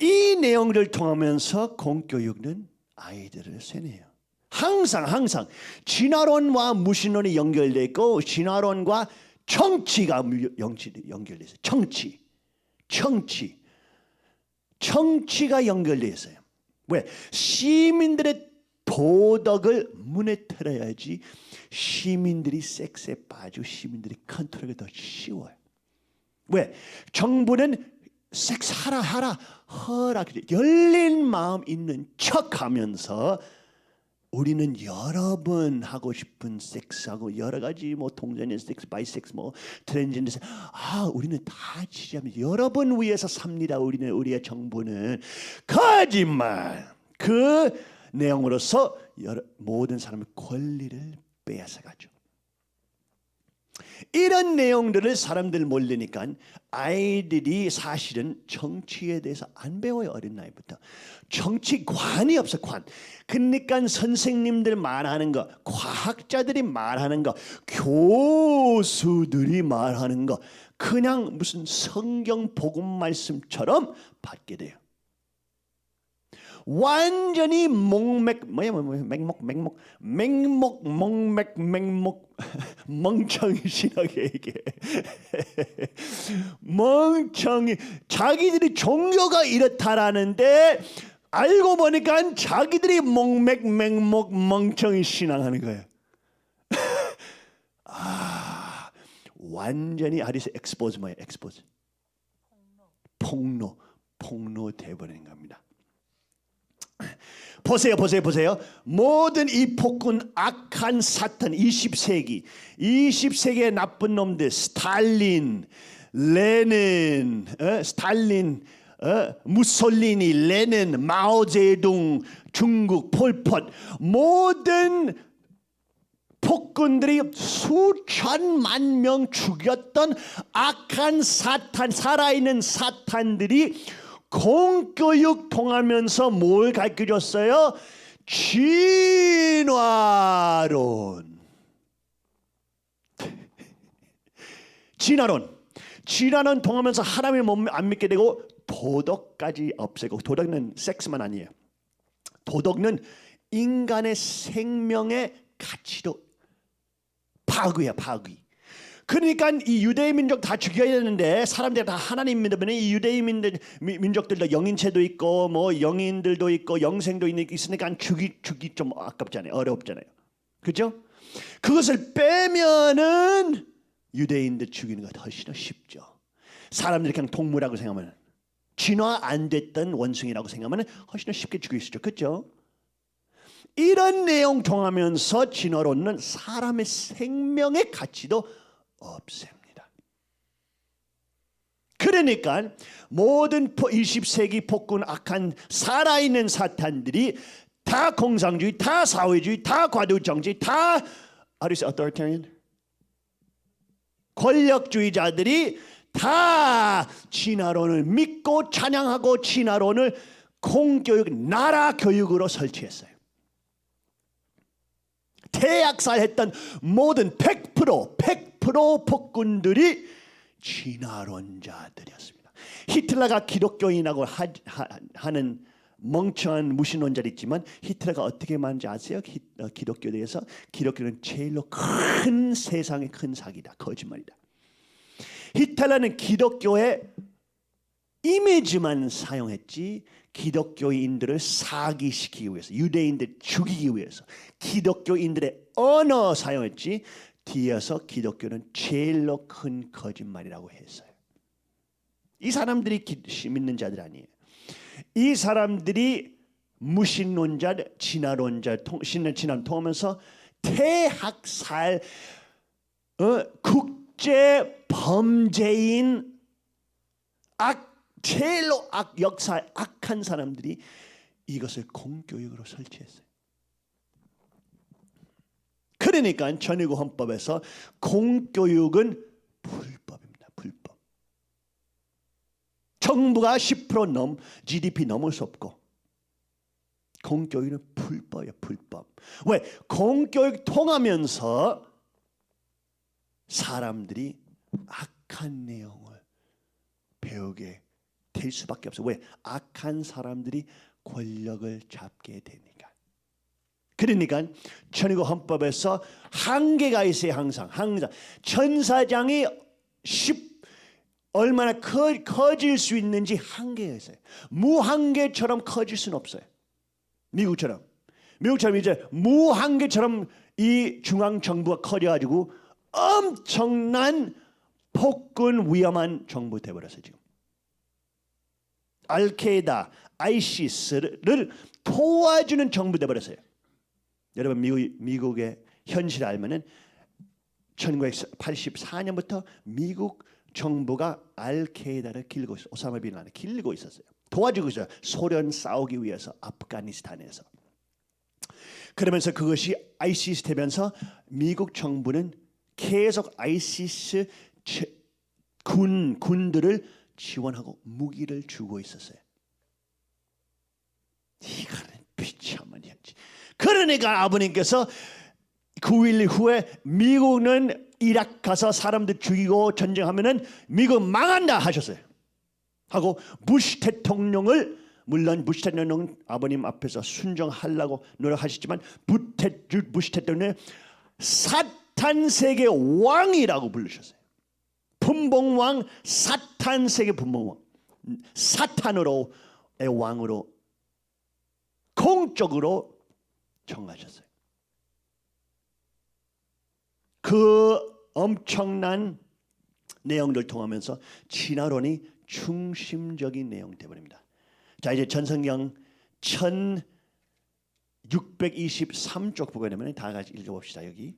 이 내용을 통하면서 공교육은 아이들을 세뇌해요. 항상 진화론과 무신론이 연결되어 있고 진화론과 정치가 연결되어 있어요. 정치가 연결되어 있어요. 왜? 시민들의 도덕을 무너뜨려야지 시민들이 섹스에 빠지고 시민들이 컨트롤이 더 쉬워요. 왜? 정부는 섹스 하라 허락, 열린 마음 있는 척하면서 우리는 여러 번 하고 싶은 섹스하고 여러 가지 뭐 동성애 섹스, 바이섹스, 뭐 트랜스젠더 섹스, 우리는 다 지지합니다. 여러 번 위해서 삽니다. 우리는 우리의 정부는 거짓말. 그 내용으로서 모든 사람의 권리를 빼앗아가죠. 이런 내용들을 사람들 몰리니까 아이들이 사실은 정치에 대해서 안 배워요. 어린 나이부터. 정치관이 없어. 관. 그러니까 선생님들 말하는 거, 과학자들이 말하는 거, 교수들이 말하는 거 그냥 무슨 성경 복음 말씀처럼 받게 돼요. 완전히 멍청이 신학에 얘기해. 멍청이. 자기들이 종교가 이렇다라는데 알고 보니까 자기들이 멍청이 신앙하는 거예요. 완전히 아리스 엑스포즈 뭐예요? 엑스포즈. 폭로 돼버리는 겁니다. 보세요. 모든 이 폭군 악한 사탄 20세기의 나쁜 놈들 스탈린, 레닌, 무솔리니, 레닌, 마오제둥, 중국, 폴폿 모든 폭군들이 수천만 명 죽였던 악한 사탄, 살아있는 사탄들이 공교육 통하면서 뭘 가르쳐줬어요? 진화론. 진화론 통하면서 하나님을 안 믿게 되고 도덕까지 없애고, 도덕은 섹스만 아니에요. 도덕은 인간의 생명의 가치도 파괴야, 파괴. 그러니까 이 유대인 민족 다 죽여야 되는데 사람들이 다 하나님 믿으면 이 유대인 민족들도 영인체도 있고 뭐 영인들도 있고 영생도 있으니까 죽이 좀 아깝잖아요. 어렵잖아요. 그렇죠? 그것을 빼면은 유대인들 죽이는 것 훨씬 쉽죠. 사람들이 그냥 동물이라고 생각하면, 진화 안 됐던 원숭이라고 생각하면 훨씬 쉽게 죽일 수 있죠. 그렇죠? 이런 내용 통하면서 진화론은 사람의 생명의 가치도 없습니다. 그러니까 모든 20세기 폭군 악한 살아있는 사탄들이 다 공산주의, 다 사회주의, 다 과도정치, 다 authoritarian 권력주의자들이 다 진화론을 믿고 찬양하고 진화론을 공교육, 나라 교육으로 설치했어요. 대학살했던 모든 100% 폭군들이 진화론자들이었습니다. 히틀러가 기독교인하고 하는 멍청한 무신론자도 있지만 히틀러가 어떻게 말하는지 아세요? 기독교에 대해서 기독교는 제일로 큰 세상의 큰 사기다, 거짓말이다. 히틀러는 기독교의 이미지만 사용했지 기독교인들을 사기시키기 위해서, 유대인들 죽이기 위해서 기독교인들의 언어 사용했지 뒤에서 기독교는 제일로 큰 거짓말이라고 했어요. 이 사람들이 믿는 자들 아니에요. 이 사람들이 무신론자, 진화론자, 진화론 통하면서 대학살, 국제 범죄인, 제일로 역사 악한 사람들이 이것을 공교육으로 설치했어요. 그러니까 전위고 헌법에서 공교육은 불법입니다. 불법. 정부가 10% GDP 넘을 수 없고 공교육은 불법이에요. 불법. 왜? 공교육 통하면서 사람들이 악한 내용을 배우게 될 수밖에 없어요. 왜? 악한 사람들이 권력을 잡게 되니까. 그러니까 천의국 헌법에서 한계가 있어요. 항상 천사장이 얼마나 커질 수 있는지 한계가 있어요. 무한계처럼 커질 수는 없어요. 미국처럼 이제 무한계처럼 이 중앙 정부가 커져가지고 엄청난 폭군 위험한 정부 되어버렸어요. 지금 알케이다, 아이시스를 도와주는 정부 되어버렸어요. 여러분 미국의 현실을 알면은 1984년부터 미국 정부가 알케이다를 길고 있어. 오사마 빈 라덴을 길고 있었어요. 도와주고 있어요. 소련 싸우기 위해서 아프가니스탄에서. 그러면서 그것이 아이시스 되면서 미국 정부는 계속 아이시스 군들을 지원하고 무기를 주고 있었어요. 이거는 비참한 현실. 그러니까 아버님께서 9.11 후에 미국은 이라크 가서 사람들 죽이고 전쟁하면은 미국 망한다 하셨어요. 하고 부시 대통령을 물론 부시 대통령은 아버님 앞에서 순종하려고 노력하셨지만 부시 대통령은 사탄 세계 왕이라고 부르셨어요. 분봉왕 사탄 세계 분봉왕 사탄으로의 왕으로 공적으로 정하셨어요. 그 엄청난 내용들 통하면서 진화론이 중심적인 내용 되버립니다. 자 이제 전성경 1623쪽 보게 되면 다 같이 읽어봅시다. 여기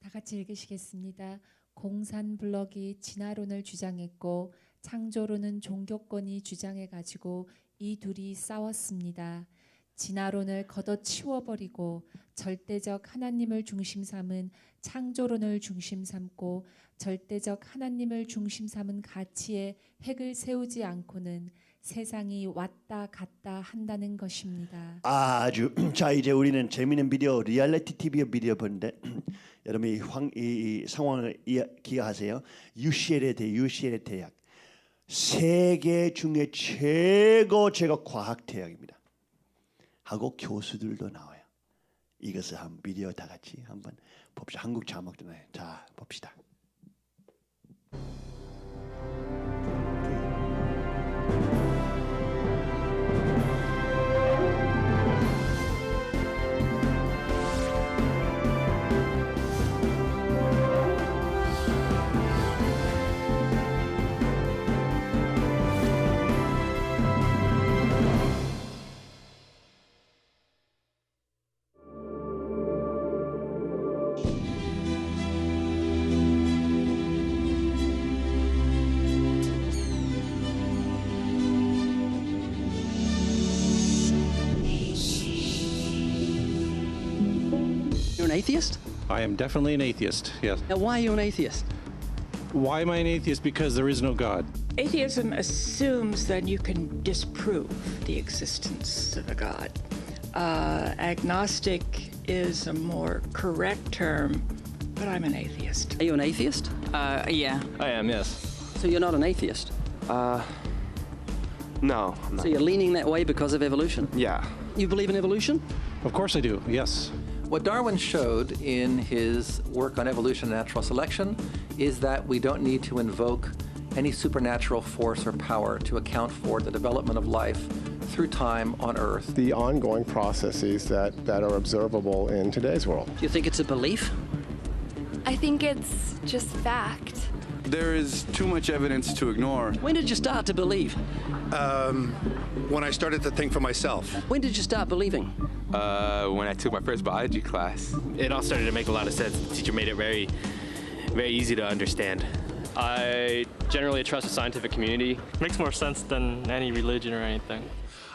다 같이 읽으시겠습니다. 공산블럭이 진화론을 주장했고 창조론은 종교권이 주장해가지고 이 둘이 싸웠습니다. 진화론을 걷어치워버리고 절대적 하나님을 중심 삼은 창조론을 중심 삼고 절대적 하나님을 중심 삼은 가치에 핵을 세우지 않고는 세상이 왔다 갔다 한다는 것입니다. 아주 자 이제 우리는 재미있는 비디오 리얼리티 TV 비디오 보는데 여러분이 이 상황을 기억하세요. UCLA 대학 세계 중에 최고 과학 대학입니다. 하고 교수들도 나와요. 이것을 한 비디오 다 같이 한번 봅시다. 한국 자막도 나와요. 자 봅시다. You're an atheist? I am definitely an atheist, yes. Now, why are you an atheist? Why am I an atheist? Because there is no God. Atheism assumes that you can disprove the existence of a God. Agnostic is a more correct term, but I'm an atheist. Are you an atheist? Yeah. I am, yes. So you're not an atheist? No, I'm not. So you're leaning that way because of evolution? Yeah. You believe in evolution? Of course I do, yes. What Darwin showed in his work on evolution and natural selection is that we don't need to invoke any supernatural force or power to account for the development of life through time on Earth. The ongoing processes that are observable in today's world. Do you think it's a belief? I think it's just fact. There is too much evidence to ignore. When did you start to believe? When I started to think for myself. When did you start believing? When I took my first biology class. It all started to make a lot of sense. The teacher made it very, very easy to understand. I generally trust the scientific community. Makes more sense than any religion or anything.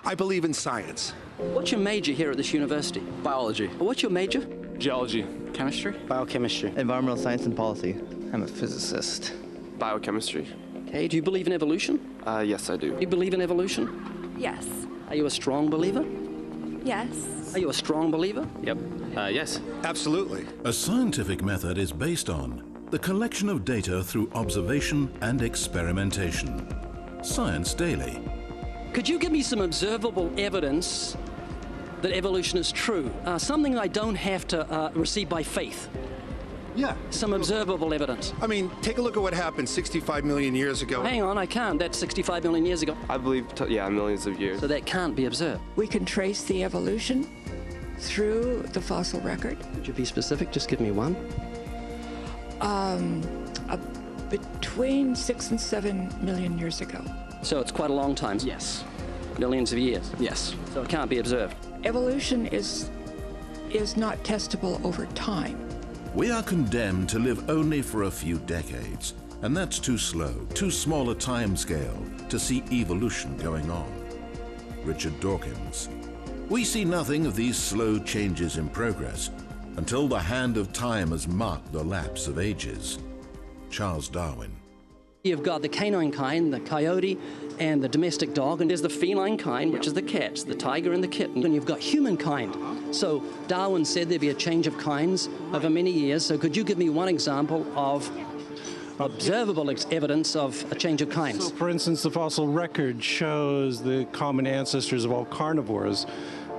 I believe in science. What's your major here at this university? Biology. What's your major? Geology. Chemistry? Biochemistry. Environmental science and policy. I'm a physicist. Biochemistry. Okay, do you believe in evolution? Yes, I do. Do you believe in evolution? Yes. Are you a strong believer? Yes. Are you a strong believer? Yep. Yes. Absolutely. A scientific method is based on the collection of data through observation and experimentation. Science Daily. Could you give me some observable evidence that evolution is true? Something I don't have to receive by faith. Yeah. Some observable evidence. I mean, take a look at what happened 65 million years ago. Hang on, I can't. That's 65 million years ago. I believe, millions of years. So that can't be observed. We can trace the evolution through the fossil record. Could you be specific? Just give me one. Between 6 and 7 million years ago. So it's quite a long time. Yes. Millions of years. Yes. So it can't be observed. Evolution is is not testable over time. We are condemned to live only for a few decades, and that's too slow, too small a time scale to see evolution going on. Richard Dawkins. We see nothing of these slow changes in progress until the hand of time has marked the lapse of ages. Charles Darwin. You've got the canine kind, the coyote, and the domestic dog, and there's the feline kind, which is the cats, the tiger and the kitten, and you've got humankind. So Darwin said there'd be a change of kinds over many years. So could you give me one example of observable evidence of a change of kinds? So, for instance, the fossil record shows the common ancestors of all carnivores,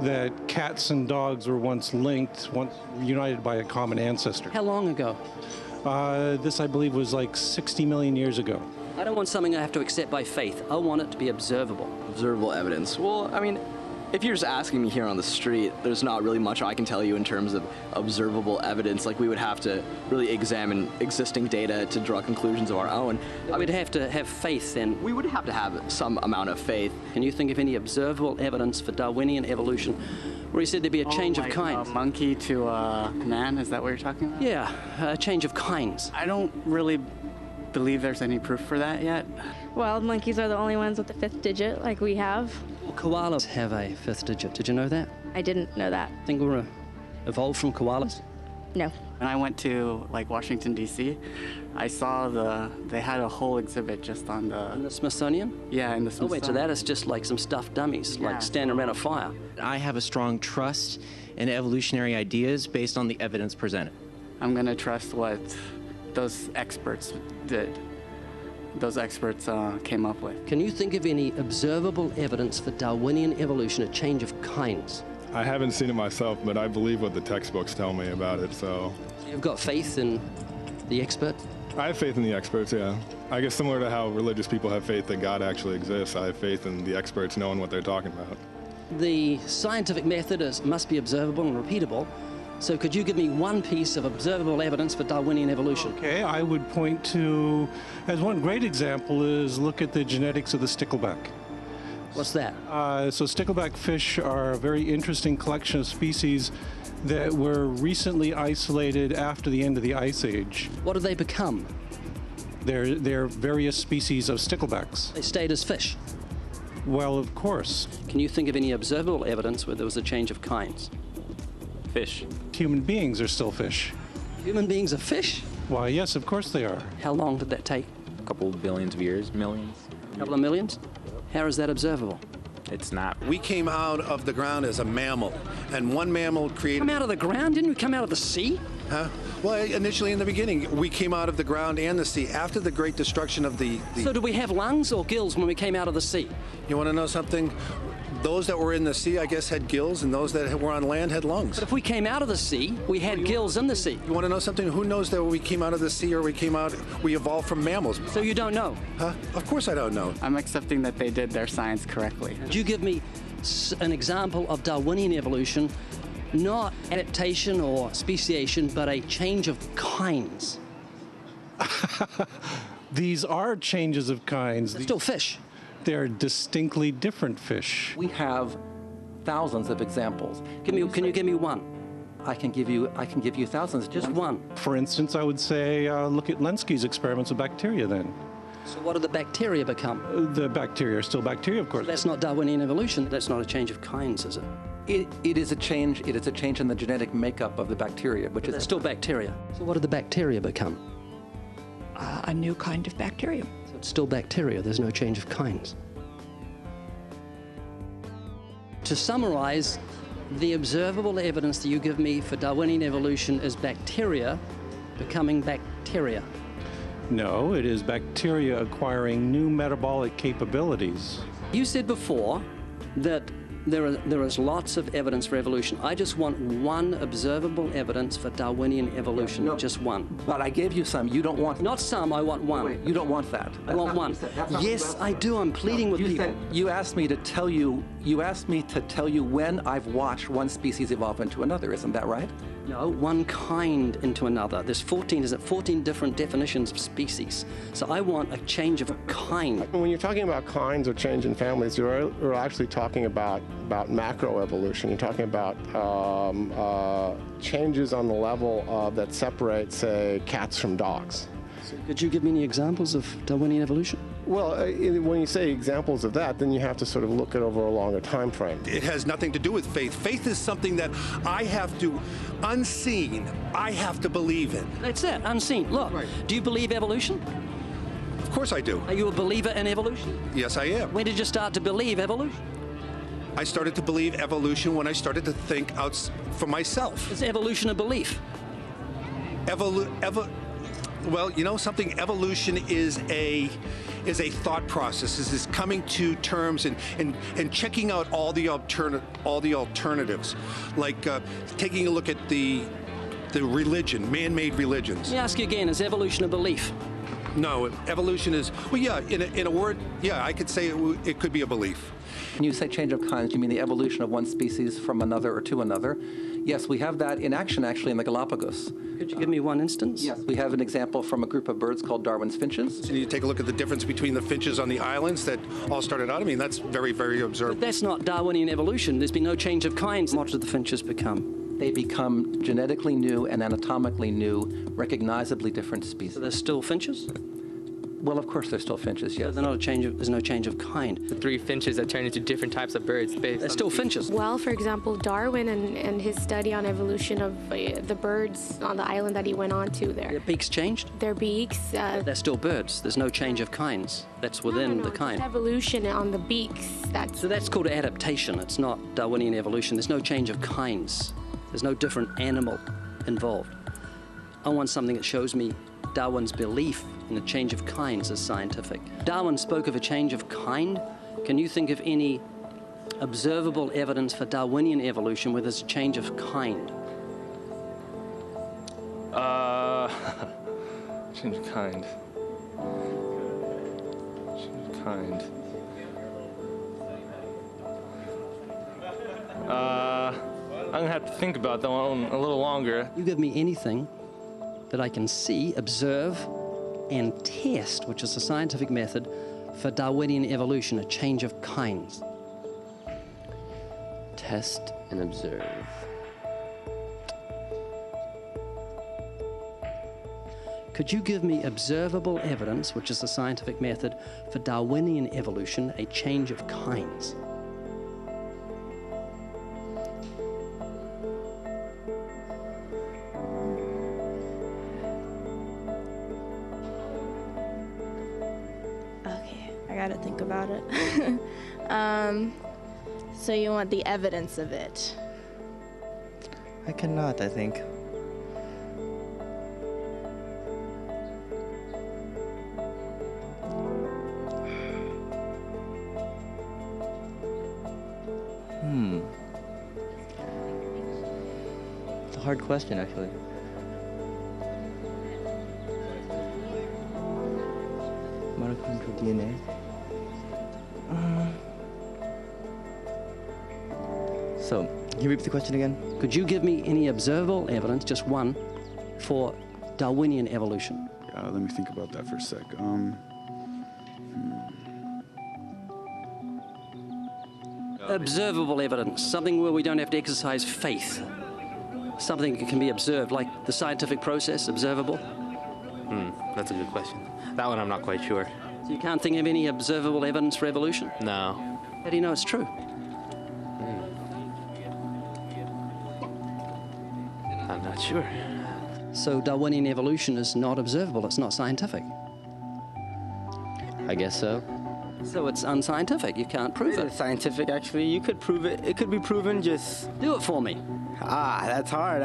that cats and dogs were once linked, once united by a common ancestor. How long ago? This, I believe, was like 60 million years ago. I don't want something I have to accept by faith. I want it to be observable. Observable evidence. Well, I mean, if you're just asking me here on the street, there's not really much I can tell you in terms of observable evidence. Like, we would have to really examine existing data to draw conclusions of our own. I would have to have faith then. We would have to have some amount of faith. Can you think of any observable evidence for Darwinian evolution where he said there'd be a change of kinds? Monkey to man, is that what you're talking about? Yeah, a change of kinds. I don't really believe there's any proof for that yet. Wild monkeys are the only ones with the 5th digit, like we have. Well, koalas have a 5th digit. Did you know that? I didn't know that. Think we're evolved from koalas? No. When I went to like Washington, D.C., I saw they had a whole exhibit just on the... In the Smithsonian? Yeah, in the Oh, Smithsonian. wait, so that is just like some stuffed dummies, Yeah. like standing around a fire. I have a strong trust in evolutionary ideas based on the evidence presented. I'm going to trust what those experts did. Those experts came up with. Can you think of any observable evidence for Darwinian evolution, a change of kinds? I haven't seen it myself, but I believe what the textbooks tell me about it, so... You've got faith in the expert? I have faith in the experts, yeah. I guess similar to how religious people have faith that God actually exists, I have faith in the experts knowing what they're talking about. The scientific method must be observable and repeatable. So could you give me one piece of observable evidence for Darwinian evolution? Okay, I would point to, as one great example is look at the genetics of the stickleback. What's that? So stickleback fish are a very interesting collection of species that were recently isolated after the end of the Ice Age. What do they become? They're various species of sticklebacks. They stayed as fish? Well, of course. Can you think of any observable evidence where there was a change of kinds? Fish. Human beings are still fish. Human beings are fish? Why, yes, of course they are. How long did that take? A couple billions of years, millions. A couple of millions? How is that observable? It's not. We came out of the ground as a mammal, and one mammal created... Come out of the ground? Didn't we come out of the sea? Huh? Well, initially in the beginning, we came out of the ground and the sea after the great destruction of the... So did we have lungs or gills when we came out of the sea? You want to know something? Those that were in the sea, I guess, had gills, and those that were on land had lungs. But if we came out of the sea, we had gills in the sea. You want to know something? Who knows that we came out of the sea or we evolved from mammals? So you don't know? Huh? Of course I don't know. I'm accepting that they did their science correctly. Could you give me an example of Darwinian evolution, not adaptation or speciation, but a change of kinds? These are changes of kinds. They're still fish. They're distinctly different fish. We have thousands of examples. Can you give me one? I can give you thousands. Just one. For instance, I would say look at Lenski's experiments with bacteria then. So what do the bacteria become? The bacteria are still bacteria, of course. That's not Darwinian evolution. That's not a change of kinds, is it? It is a change. It is a change in the genetic makeup of the bacteria, which is That's still bacteria. So what do the bacteria become? A new kind of bacterium. So it's still bacteria. There's no change of kinds. To summarize, the observable evidence that you give me for Darwinian evolution is bacteria becoming bacteria. No, it is bacteria acquiring new metabolic capabilities. You said before that there is lots of evidence for evolution. I just want one observable evidence for Darwinian evolution, just one. But I gave you some. You don't want... Not some, I want one. Wait, you don't want that. I want one. Yes, I do. I'm pleading with people. You asked me to tell you when I've watched one species evolve into another. Isn't that right? No, one kind into another. There's 14 different definitions of species. So I want a change of a kind. When you're talking about kinds or change in families, you're actually talking about macroevolution. You're talking about changes on the level that separate, say, cats from dogs. Could you give me any examples of Darwinian evolution? Well, when you say examples of that, then you have to sort of look at over a longer time frame. It has nothing to do with faith. Faith is something that I have to, unseen, I have to believe in. That's it, unseen. Look, do you believe evolution? Of course I do. Are you a believer in evolution? Yes, I am. When did you start to believe evolution? I started to believe evolution when I started to think out for myself. Is evolution a belief? Well, you know something, evolution is a thought process. Is coming to terms and checking out all the alternatives, like taking a look at the religion, man-made religions. Let me ask you again, is evolution a belief? No, evolution is, well, yeah, in a word, yeah, I could say it could be a belief. When you say change of kinds, do you mean the evolution of one species from another or to another? Yes, we have that in action actually in the Galapagos. Could you give me one instance? Yes, we have an example from a group of birds called Darwin's finches. So you take a look at the difference between the finches on the islands that all started out. I mean, that's very, very observable. But that's not Darwinian evolution. There's been no change of kinds. What do the finches become? They become genetically new and anatomically new, recognizably different species. So they're still finches? Well, of course they're still finches, yes. There's no change of kind. The three finches that turn into different types of birds. They're still finches. Well, for example, Darwin and his study on evolution of the birds on the island that he went on to there. Their beaks changed? Their beaks. They're still birds. There's no change of kinds. That's within the kind. Evolution on the beaks. So that's called adaptation. It's not Darwinian evolution. There's no change of kinds. There's no different animal involved. I want something that shows me Darwin's belief in a change of kinds is scientific. Darwin spoke of a change of kind. Can you think of any observable evidence for Darwinian evolution where there's a change of kind? Change of kind. Change of kind. I'm gonna have to think about that one a little longer. You give me anything that I can see, observe, and test, which is a scientific method for Darwinian evolution, a change of kinds. Test and observe. Could you give me observable evidence, which is a scientific method for Darwinian evolution, a change of kinds? Gotta think about it. So you want the evidence of it? I cannot, I think. It's a hard question, actually. Mitochondrial DNA. So, can you repeat the question again? Could you give me any observable evidence, just one, for Darwinian evolution? Let me think about that for a sec. Observable evidence, something where we don't have to exercise faith. Something that can be observed, like the scientific process, observable? That's a good question. That one I'm not quite sure. So you can't think of any observable evidence for evolution? No. How do you know it's true? I'm not sure. So Darwinian evolution is not observable, it's not scientific. I guess so. So it's unscientific, you can't prove it. It's scientific, actually. You could prove it. It could be proven, just... Do it for me. That's hard.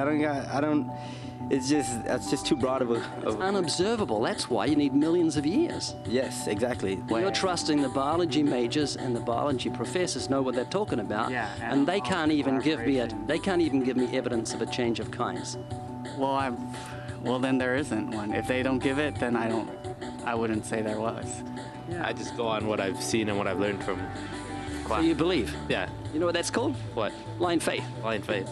That's just too broad of a... It's unobservable, that's why you need millions of years. Yes, exactly. You're trusting the biology majors and the biology professors know what they're talking about, and they can't even give me evidence of a change of kinds. Well, then there isn't one. If they don't give it, then I wouldn't say there was. Yeah. I just go on what I've seen and what I've learned from class. So you believe? Yeah. You know what that's called? What? Blind faith. Blind faith.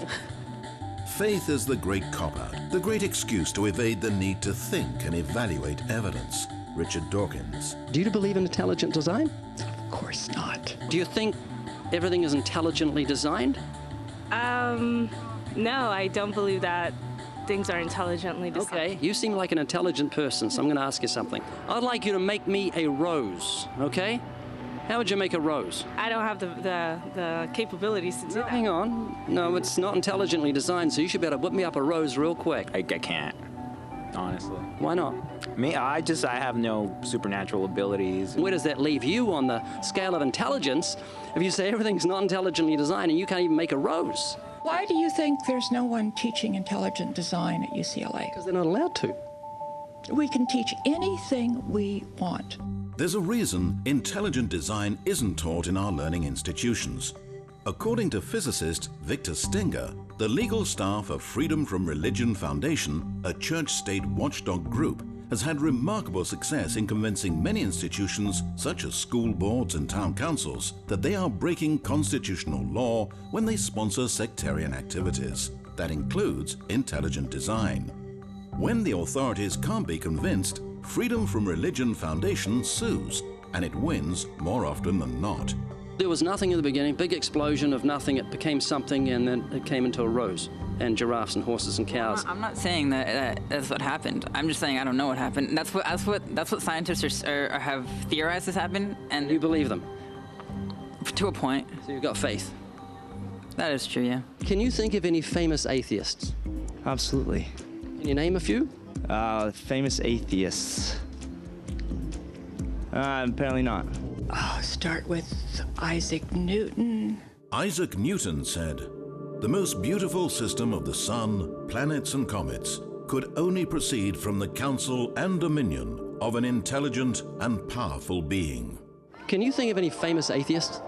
Faith is the great cop-out, the great excuse to evade the need to think and evaluate evidence. Richard Dawkins. Do you believe in intelligent design? Of course not. Do you think everything is intelligently designed? No, I don't believe that things are intelligently designed. Okay, you seem like an intelligent person, so I'm going to ask you something. I'd like you to make me a rose, okay? How would you make a rose? I don't have the capabilities to do that. Hang on. No, it's not intelligently designed, so you should be able to whip me up a rose real quick. I can't, honestly. Why not? I have no supernatural abilities. Where does that leave you on the scale of intelligence if you say everything's not intelligently designed and you can't even make a rose? Why do you think there's no one teaching intelligent design at UCLA? Because they're not allowed to. We can teach anything we want. There's a reason intelligent design isn't taught in our learning institutions. According to physicist Victor Stenger, the legal staff of Freedom from Religion Foundation, a church-state watchdog group, has had remarkable success in convincing many institutions, such as school boards and town councils, that they are breaking constitutional law when they sponsor sectarian activities. That includes intelligent design. When the authorities can't be convinced, Freedom from Religion Foundation sues, and it wins more often than not. There was nothing in the beginning, big explosion of nothing, it became something, and then it came into a rose, and giraffes and horses and cows. I'm not saying that that's what happened. I'm just saying I don't know what happened. That's what scientists have theorized has happened, and you believe them? To a point. So you've got faith? That is true, yeah. Can you think of any famous atheists? Absolutely. Can you name a few? Famous atheists. Apparently not. Start with Isaac Newton. Isaac Newton said, "The most beautiful system of the sun, planets and comets could only proceed from the counsel and dominion of an intelligent and powerful being." Can you think of any famous atheists?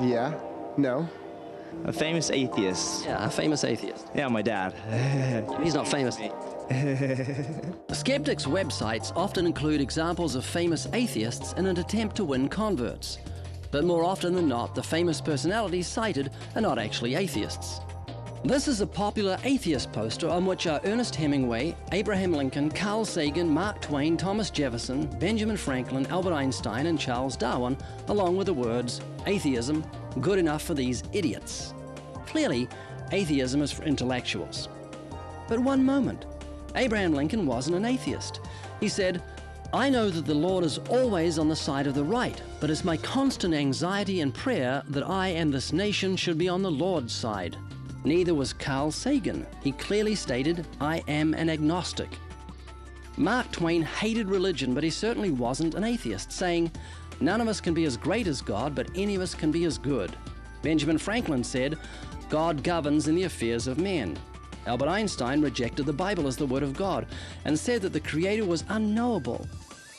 Yeah. No. A famous atheist. Yeah, a famous atheist. Yeah, my dad. He's not famous. Skeptics' websites often include examples of famous atheists in an attempt to win converts. But more often than not, the famous personalities cited are not actually atheists. This is a popular atheist poster on which are Ernest Hemingway, Abraham Lincoln, Carl Sagan, Mark Twain, Thomas Jefferson, Benjamin Franklin, Albert Einstein, and Charles Darwin, along with the words, "Atheism, good enough for these idiots." Clearly, atheism is for intellectuals. But one moment, Abraham Lincoln wasn't an atheist. He said, "I know that the Lord is always on the side of the right, but it's my constant anxiety and prayer that I and this nation should be on the Lord's side." Neither was Carl Sagan. He clearly stated, "I am an agnostic." Mark Twain hated religion, but he certainly wasn't an atheist, saying, "None of us can be as great as God, but any of us can be as good." Benjamin Franklin said, "God governs in the affairs of men." Albert Einstein rejected the Bible as the Word of God and said that the Creator was unknowable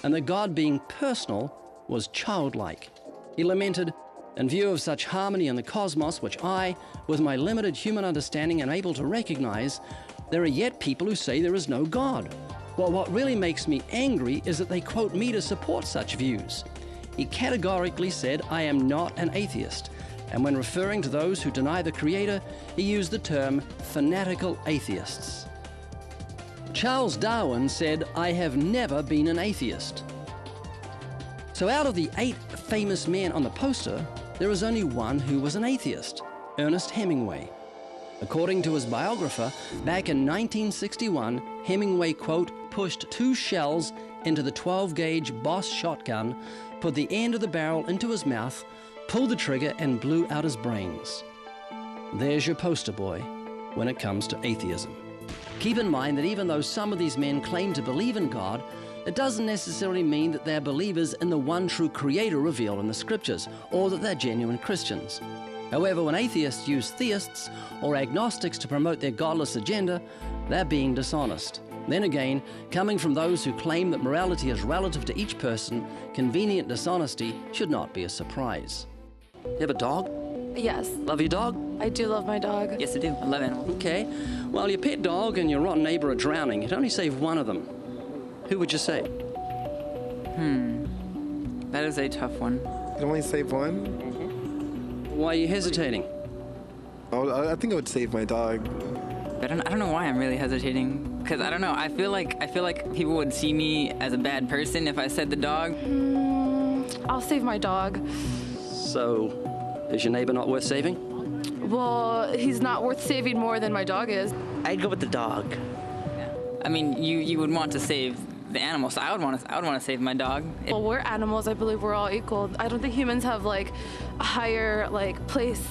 and that God, being personal, was childlike. He lamented, "In view of such harmony in the cosmos, which I, with my limited human understanding, am able to recognize, there are yet people who say there is no God. Well, what really makes me angry is that they quote me to support such views." He categorically said, "I am not an atheist." And when referring to those who deny the Creator, he used the term fanatical atheists. Charles Darwin said, "I have never been an atheist." So out of the 8 famous men on the poster, there is only one who was an atheist, Ernest Hemingway. According to his biographer, back in 1961, Hemingway, quote, pushed 2 shells into the 12-gauge Boss shotgun, put the end of the barrel into his mouth, pulled the trigger and blew out his brains. There's your poster boy when it comes to atheism. Keep in mind that even though some of these men claim to believe in God, it doesn't necessarily mean that they're believers in the one true Creator revealed in the Scriptures, or that they're genuine Christians. However, when atheists use theists or agnostics to promote their godless agenda, they're being dishonest. Then again, coming from those who claim that morality is relative to each person, convenient dishonesty should not be a surprise. You have a dog? Yes. Love your dog? I do love my dog. Yes, I do. I love animals. Okay. Well, your pet dog and your rotten neighbor are drowning. You'd only save one of them. Who would you save? That is a tough one. You only save one? Why are you hesitating? Oh, I think I would save my dog. I don't know why I'm really hesitating. Because I don't know. I feel like people would see me as a bad person if I said the dog. I'll save my dog. So, is your neighbor not worth saving? Well, he's not worth saving more than my dog is. I'd go with the dog. Yeah. I mean, you would want to save the animal, so I would want to save my dog. Well, we're animals. I believe we're all equal. I don't think humans have like a higher place.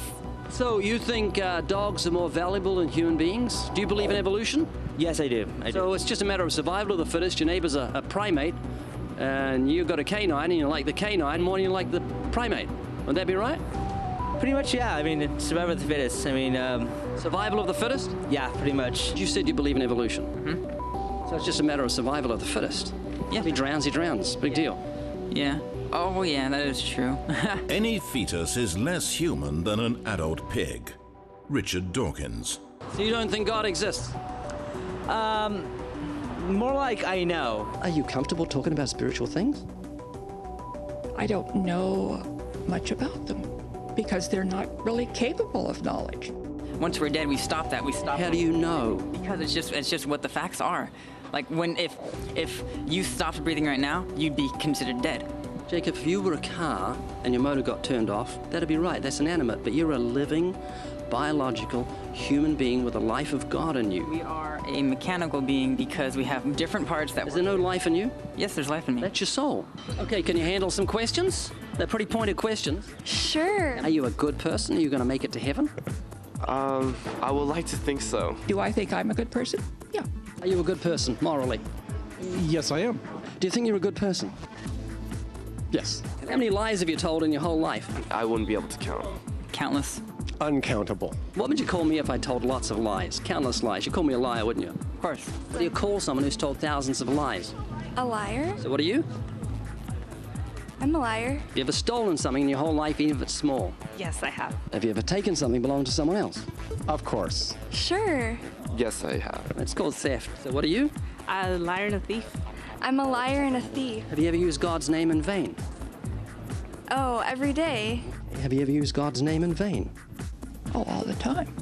So you think dogs are more valuable than human beings? Do you believe in evolution? Yes, I do. So it's just a matter of survival of the fittest. Your neighbor's a primate, and you've got a canine, and you like the canine more than you like the primate. Would that be right? Pretty much, yeah. I mean, it's survival of the fittest. I mean, survival of the fittest? Yeah, pretty much. You said you believe in evolution. Mm-hmm. So it's just a matter of survival of the fittest. Yeah. If he drowns. Big deal. Yeah. Oh, yeah, that is true. Any fetus is less human than an adult pig. Richard Dawkins. So you don't think God exists? More like I know. Are you comfortable talking about spiritual things? I don't know much about them because they're not really capable of knowledge. Once we're dead, we stop that. We stop. How do you know? Because it's just what the facts are. Like if you stopped breathing right now, you'd be considered dead. Jacob, if you were a car and your motor got turned off, that'd be right. That's inanimate. But you're a living, biological human being with the life of God in you. We are a mechanical being because we have different parts that. Is there no life in you? Yes, there's life in me. That's your soul. Okay, can you handle some questions? They're pretty pointed questions. Sure. Are you a good person? Are you going to make it to heaven? I would like to think so. Do I think I'm a good person? Yeah. Are you a good person, morally? Yes, I am. Do you think you're a good person? Yes. How many lies have you told in your whole life? I wouldn't be able to count. Countless. Uncountable. What would you call me if I told lots of lies? Countless lies. You'd call me a liar, wouldn't you? Of course. What do you call someone who's told thousands of lies? A liar? So what are you? I'm a liar. Have you ever stolen something in your whole life, even if it's small? Yes, I have. Have you ever taken something belonging to someone else? Of course. Sure. Yes, I have. That's called theft. So what are you? A liar and a thief. I'm a liar and a thief. Have you ever used God's name in vain? Oh, every day. Have you ever used God's name in vain? Oh, all the time.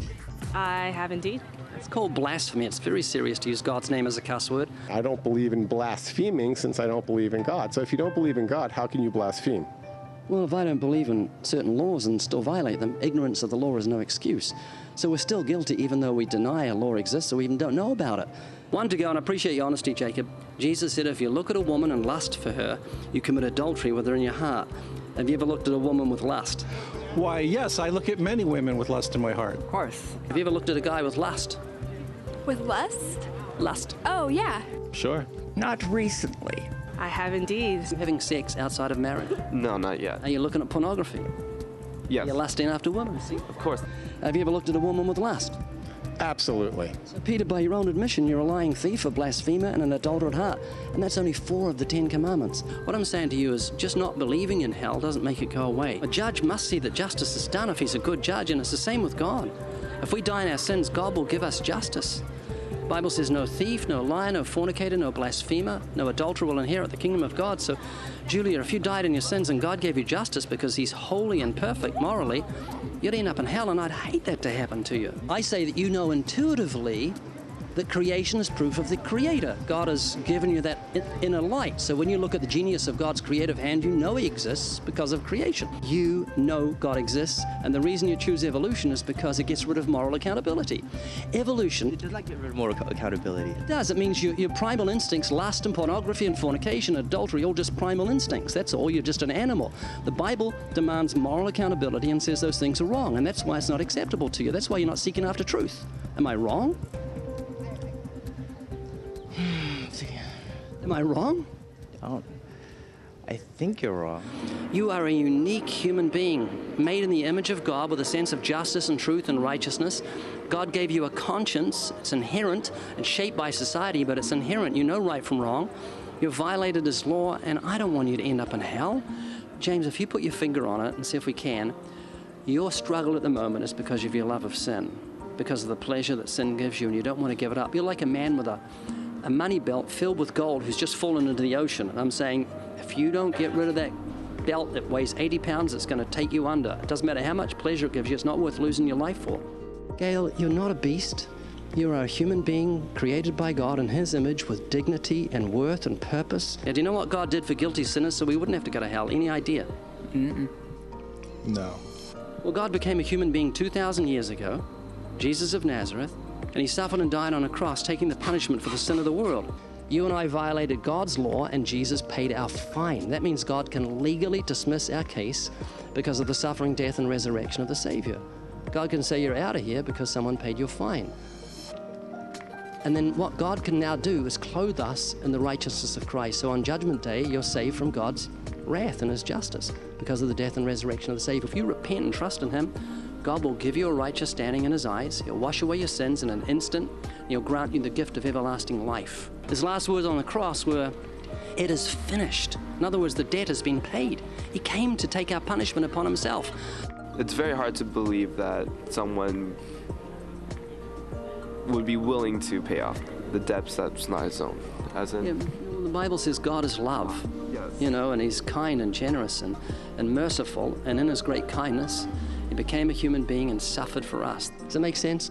I have indeed. It's called blasphemy. It's very serious to use God's name as a cuss word. I don't believe in blaspheming since I don't believe in God. So if you don't believe in God, how can you blaspheme? Well, if I don't believe in certain laws and still violate them, ignorance of the law is no excuse. So we're still guilty even though we deny a law exists or we even don't know about it. One to go, and I appreciate your honesty, Jacob. Jesus said if you look at a woman and lust for her, you commit adultery with her in your heart. Have you ever looked at a woman with lust? Why, yes, I look at many women with lust in my heart. Of course. Have you ever looked at a guy with lust? With lust? Lust. Oh, yeah. Sure. Not recently. I have indeed. Are you having sex outside of marriage? No, not yet. Are you looking at pornography? Yes. Are you lusting after women? See? Of course. Have you ever looked at a woman with lust? Absolutely. So, Peter, by your own admission, you're a lying thief, a blasphemer, and an adulterate heart. And that's only 4 of the 10 commandments. What I'm saying to you is just not believing in hell doesn't make it go away. A judge must see that justice is done if he's a good judge, and it's the same with God. If we die in our sins, God will give us justice. The Bible says no thief, no liar, no fornicator, no blasphemer, no adulterer will inherit the kingdom of God. So, Julia, if you died in your sins and God gave you justice because he's holy and perfect morally, you'd end up in hell, and I'd hate that to happen to you. I say that you know intuitively that creation is proof of the Creator. God has given you that inner light. So when you look at the genius of God's creative hand, you know he exists because of creation. You know God exists, and the reason you choose evolution is because it gets rid of moral accountability. Evolution... It does like get rid of moral accountability. It does. It means your primal instincts, lust and pornography and fornication, adultery, all just primal instincts. That's all. You're just an animal. The Bible demands moral accountability and says those things are wrong, and that's why it's not acceptable to you. That's why you're not seeking after truth. Am I wrong? Am I wrong? I think you're wrong. You are a unique human being, made in the image of God with a sense of justice and truth and righteousness. God gave you a conscience. It's inherent and shaped by society, but it's inherent. You know right from wrong. You've violated his law, and I don't want you to end up in hell. James, if you put your finger on it and see if we can, your struggle at the moment is because of your love of sin, because of the pleasure that sin gives you, and you don't want to give it up. You're like a man with a money belt filled with gold who's just fallen into the ocean. And I'm saying, if you don't get rid of that belt that weighs 80 pounds, it's going to take you under. It doesn't matter how much pleasure it gives you, it's not worth losing your life for. Gail, you're not a beast. You are a human being created by God in His image with dignity and worth and purpose. And do you know what God did for guilty sinners so we wouldn't have to go to hell? Any idea? No. Well, God became a human being 2,000 years ago, Jesus of Nazareth, and He suffered and died on a cross, taking the punishment for the sin of the world. You and I violated God's law, and Jesus paid our fine. That means God can legally dismiss our case because of the suffering, death, and resurrection of the Savior. God can say you're out of here because someone paid your fine. And then what God can now do is clothe us in the righteousness of Christ. So on Judgment Day, you're saved from God's wrath and His justice because of the death and resurrection of the Savior. If you repent and trust in Him, God will give you a righteous standing in His eyes. He'll wash away your sins in an instant. And He'll grant you the gift of everlasting life. His last words on the cross were, "It is finished." In other words, the debt has been paid. He came to take our punishment upon Himself. It's very hard to believe that someone would be willing to pay off the debts that's not his own. As in, the Bible says God is love, and He's kind and generous and merciful, and in His great kindness, He became a human being and suffered for us. Does that make sense?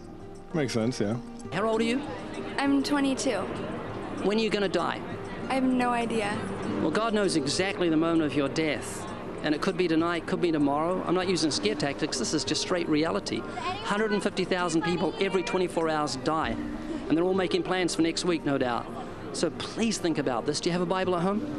Makes sense, yeah. How old are you? I'm 22. When are you going to die? I have no idea. Well, God knows exactly the moment of your death. And it could be tonight, could be tomorrow. I'm not using scare tactics. This is just straight reality. 150,000 people every 24 hours die. And they're all making plans for next week, no doubt. So please think about this. Do you have a Bible at home?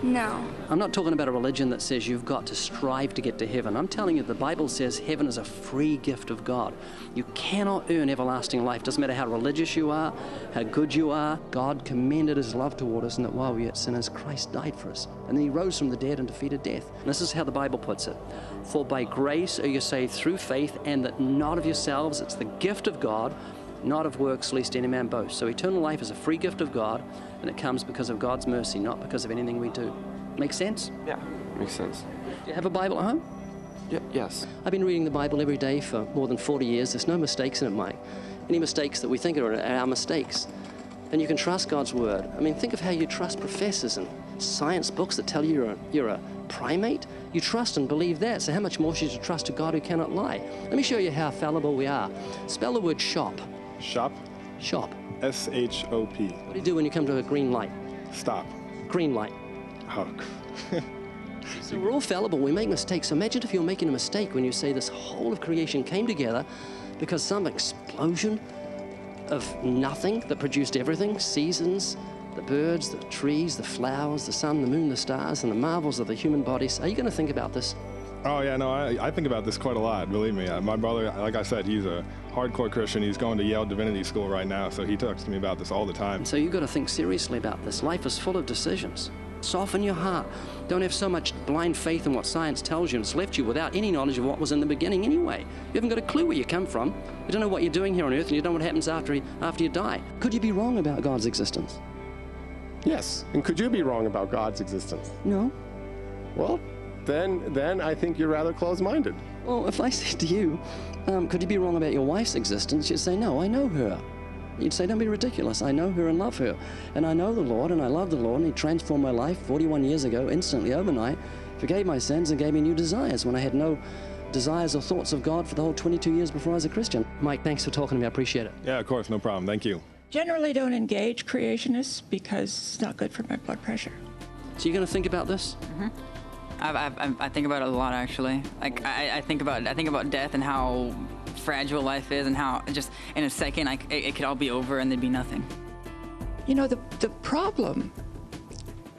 No. I'm not talking about a religion that says you've got to strive to get to heaven. I'm telling you, the Bible says heaven is a free gift of God. You cannot earn everlasting life. Doesn't matter how religious you are, how good you are. God commended His love toward us, and that while we were yet sinners, Christ died for us. And then He rose from the dead and defeated death. And this is how the Bible puts it. For by grace are you saved through faith, and that not of yourselves. It's the gift of God, not of works, lest any man boast. So eternal life is a free gift of God, and it comes because of God's mercy, not because of anything we do. Make sense? Yeah, makes sense. Do you have a Bible at home? Yes. I've been reading the Bible every day for more than 40 years. There's no mistakes in it, Mike. Any mistakes that we think are our mistakes. And you can trust God's Word. I mean, think of how you trust professors and science books that tell you you're a primate. You trust and believe that, so how much more should you trust a God who cannot lie? Let me show you how fallible we are. Spell the word shop. Shop? Shop. S-H-O-P. What do you do when you come to a green light? Stop. Green light. Oh. So we're all fallible. We make mistakes. So imagine if you're making a mistake when you say this whole of creation came together because some explosion of nothing that produced everything, seasons, the birds, the trees, the flowers, the sun, the moon, the stars, and the marvels of the human bodies. Are you going to think about this? Oh, yeah, no, I think about this quite a lot, believe me. My brother, like I said, he's a hardcore Christian. He's going to Yale Divinity School right now, so he talks to me about this all the time. So you've got to think seriously about this. Life is full of decisions. Soften your heart. Don't have so much blind faith in what science tells you, and it's left you without any knowledge of what was in the beginning anyway. You haven't got a clue where you come from. You don't know what you're doing here on earth, and you don't know what happens after you die. Could you be wrong about God's existence? Yes. And could you be wrong about God's existence? No. Well, then I think you're rather closed-minded. Well, if I said to you, could you be wrong about your wife's existence? You'd say, no, I know her. You'd say, don't be ridiculous. I know her and love her. And I know the Lord, and I love the Lord, and He transformed my life 41 years ago, instantly, overnight, forgave my sins, and gave me new desires when I had no desires or thoughts of God for the whole 22 years before I was a Christian. Mike, thanks for talking to me. I appreciate it. Yeah, of course, no problem. Thank you. Generally don't engage creationists because it's not good for my blood pressure. So you're going to think about this? Mm-hmm. I think about it a lot, actually. Like I think about death and how fragile life is, and how just in a second it could all be over and there'd be nothing. You know, the problem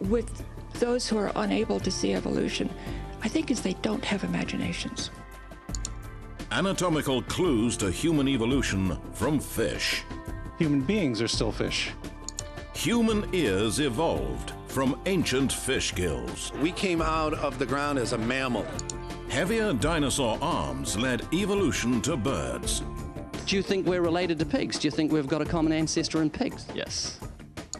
with those who are unable to see evolution, I think, is they don't have imaginations. Anatomical clues to human evolution from fish. Human beings are still fish. Human ears evolved from ancient fish gills. We came out of the ground as a mammal. Heavier dinosaur arms led evolution to birds. Do you think we're related to pigs? Do you think we've got a common ancestor in pigs? Yes.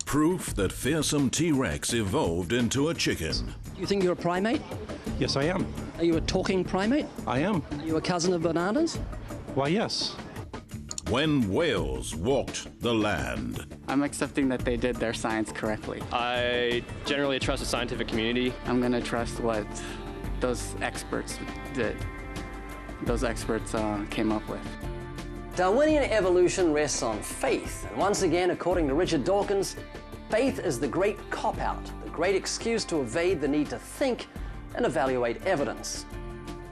Proof that fearsome T-Rex evolved into a chicken. Do you think you're a primate? Yes, I am. Are you a talking primate? I am. Are you a cousin of bananas? Why, yes. When whales walked the land. I'm accepting that they did their science correctly. I generally trust the scientific community. I'm going to trust what those experts did. Those experts came up with. Darwinian evolution rests on faith, and once again, according to Richard Dawkins, faith is the great cop-out, the great excuse to evade the need to think and evaluate evidence.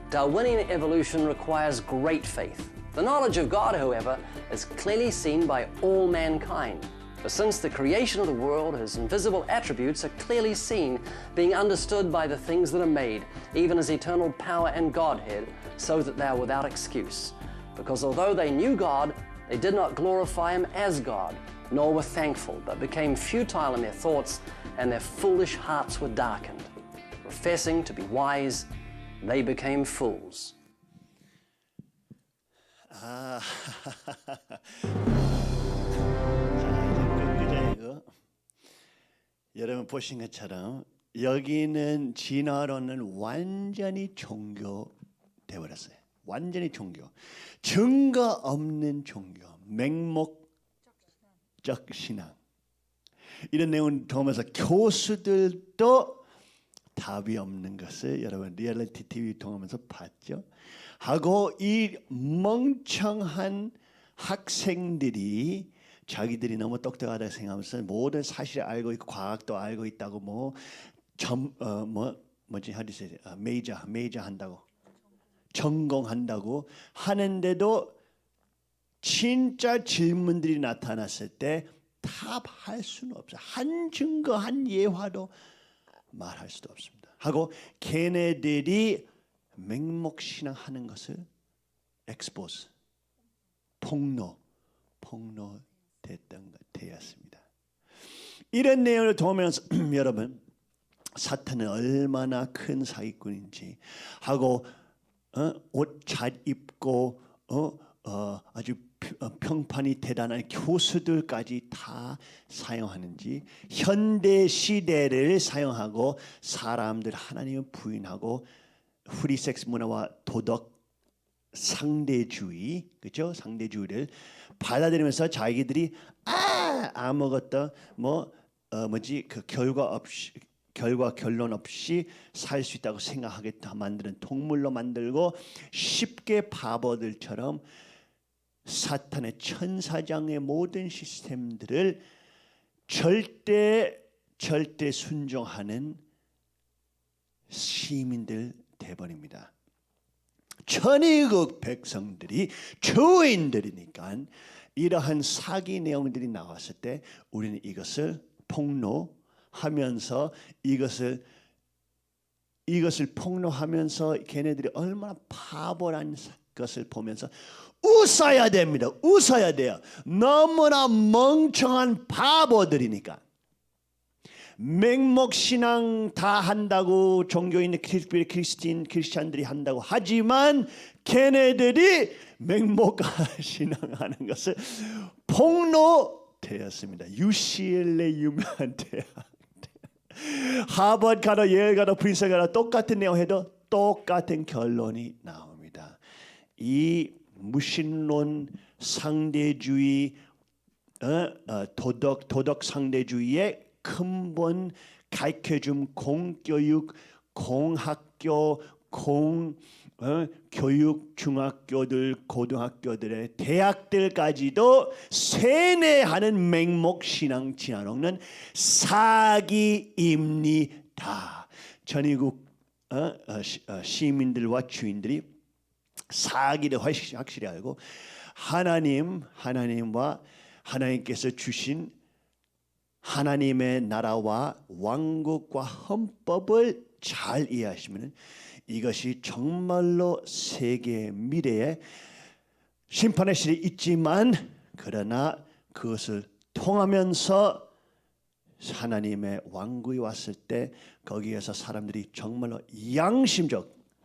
Darwinian evolution requires great faith. The knowledge of God, however, is clearly seen by all mankind. For since the creation of the world, His invisible attributes are clearly seen, being understood by the things that are made, even His eternal power and Godhead, so that they are without excuse. Because although they knew God, they did not glorify Him as God, nor were thankful, but became futile in their thoughts, and their foolish hearts were darkened. Professing to be wise, they became fools. 자, 이제 끝이에요. 여러분 보신 것처럼 여기는 진화론은 완전히 종교 되어버렸어요. 완전히 종교. 증거 없는 종교. 맹목적 신앙. 이런 내용을 통해서 교수들도 답이 없는 것을 여러분 리얼리티 TV 통하면서 봤죠. 하고 이 멍청한 학생들이 자기들이 너무 똑똑하다고 생각하면서 모든 사실을 알고 있고 과학도 알고 있다고 메이저 한다고 전공한다고 하는데도 진짜 질문들이 나타났을 때 답할 수는 없어요. 한 증거 한 예화도 말할 수도 없습니다. 하고 걔네들이 맹목신앙하는 것을 엑스포즈 되었습니다. 이런 내용을 보면서 여러분 사탄은 얼마나 큰 사기꾼인지 하고 옷 잘 입고 아주 평판이 대단한 교수들까지 다 사용하는지 현대 시대를 사용하고 사람들 하나님을 부인하고 프리섹스 문화와 도덕 상대주의 그죠? 상대주의를 받아들이면서 자기들이 아무것도 그 결론 없이 살 수 있다고 생각하겠다 만드는 동물로 만들고 쉽게 바보들처럼 사탄의 천사장의 모든 시스템들을 절대 순종하는 시민들 돼버립니다. 천의국 백성들이 주인들이니까 이러한 사기 내용들이 나왔을 때 우리는 이것을 폭로하면서 이것을 폭로하면서 걔네들이 얼마나 바보란 것을 보면서 웃어야 됩니다. 웃어야 돼요. 너무나 멍청한 바보들이니까. 맹목신앙 다 한다고 종교 있는 크리스찬들이 한다고 하지만 걔네들이 맹목신앙하는 것을 폭로되었습니다. UCLA 유명한 대학, 하버드 가도 예일 가도 프린스턴 가도 똑같은 내용 해도 똑같은 결론이 나옵니다. 이 무신론 상대주의, 도덕 상대주의의 근본 가르쳐준 공교육, 공학교, 교육 중학교들, 고등학교들의 대학들까지도 세뇌하는 맹목신앙 진화론은 사기입니다. 전의국 시민들과 주인들이 사기를 확실히 알고 하나님과 하나님께서 주신 하나님의 나라와 왕국과 헌법을 잘 이해하시면 이것이 정말로 세계의 미래에 심판의 실이 있지만 그러나 그것을 통하면서 하나님의 왕국이 왔을 때 거기에서 사람들이 정말로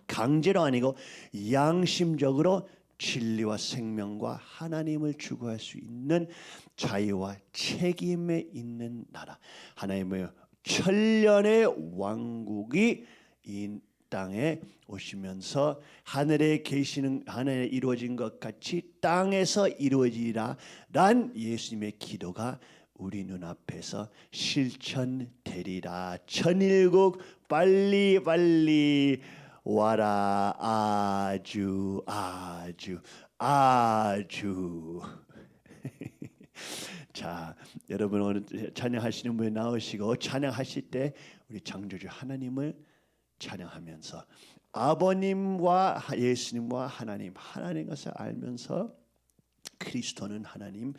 강제로 아니고 양심적으로 진리와 생명과 하나님을 추구할 수 있는 자유와 책임에 있는 나라, 하나님의 천년의 왕국이 이 땅에 오시면서 하늘에 이루어진 것 같이 땅에서 이루어지라란 예수님의 기도가 우리 눈앞에서 실천되리라. 천일국 빨리 와라. 아주 아주. 자, 여러분 오늘 찬양하시는 분 나오시고 찬양하실 때 우리 창조주 하나님을 찬양하면서 아버님과 예수님과 하나님 것을 알면서 그리스도는 하나님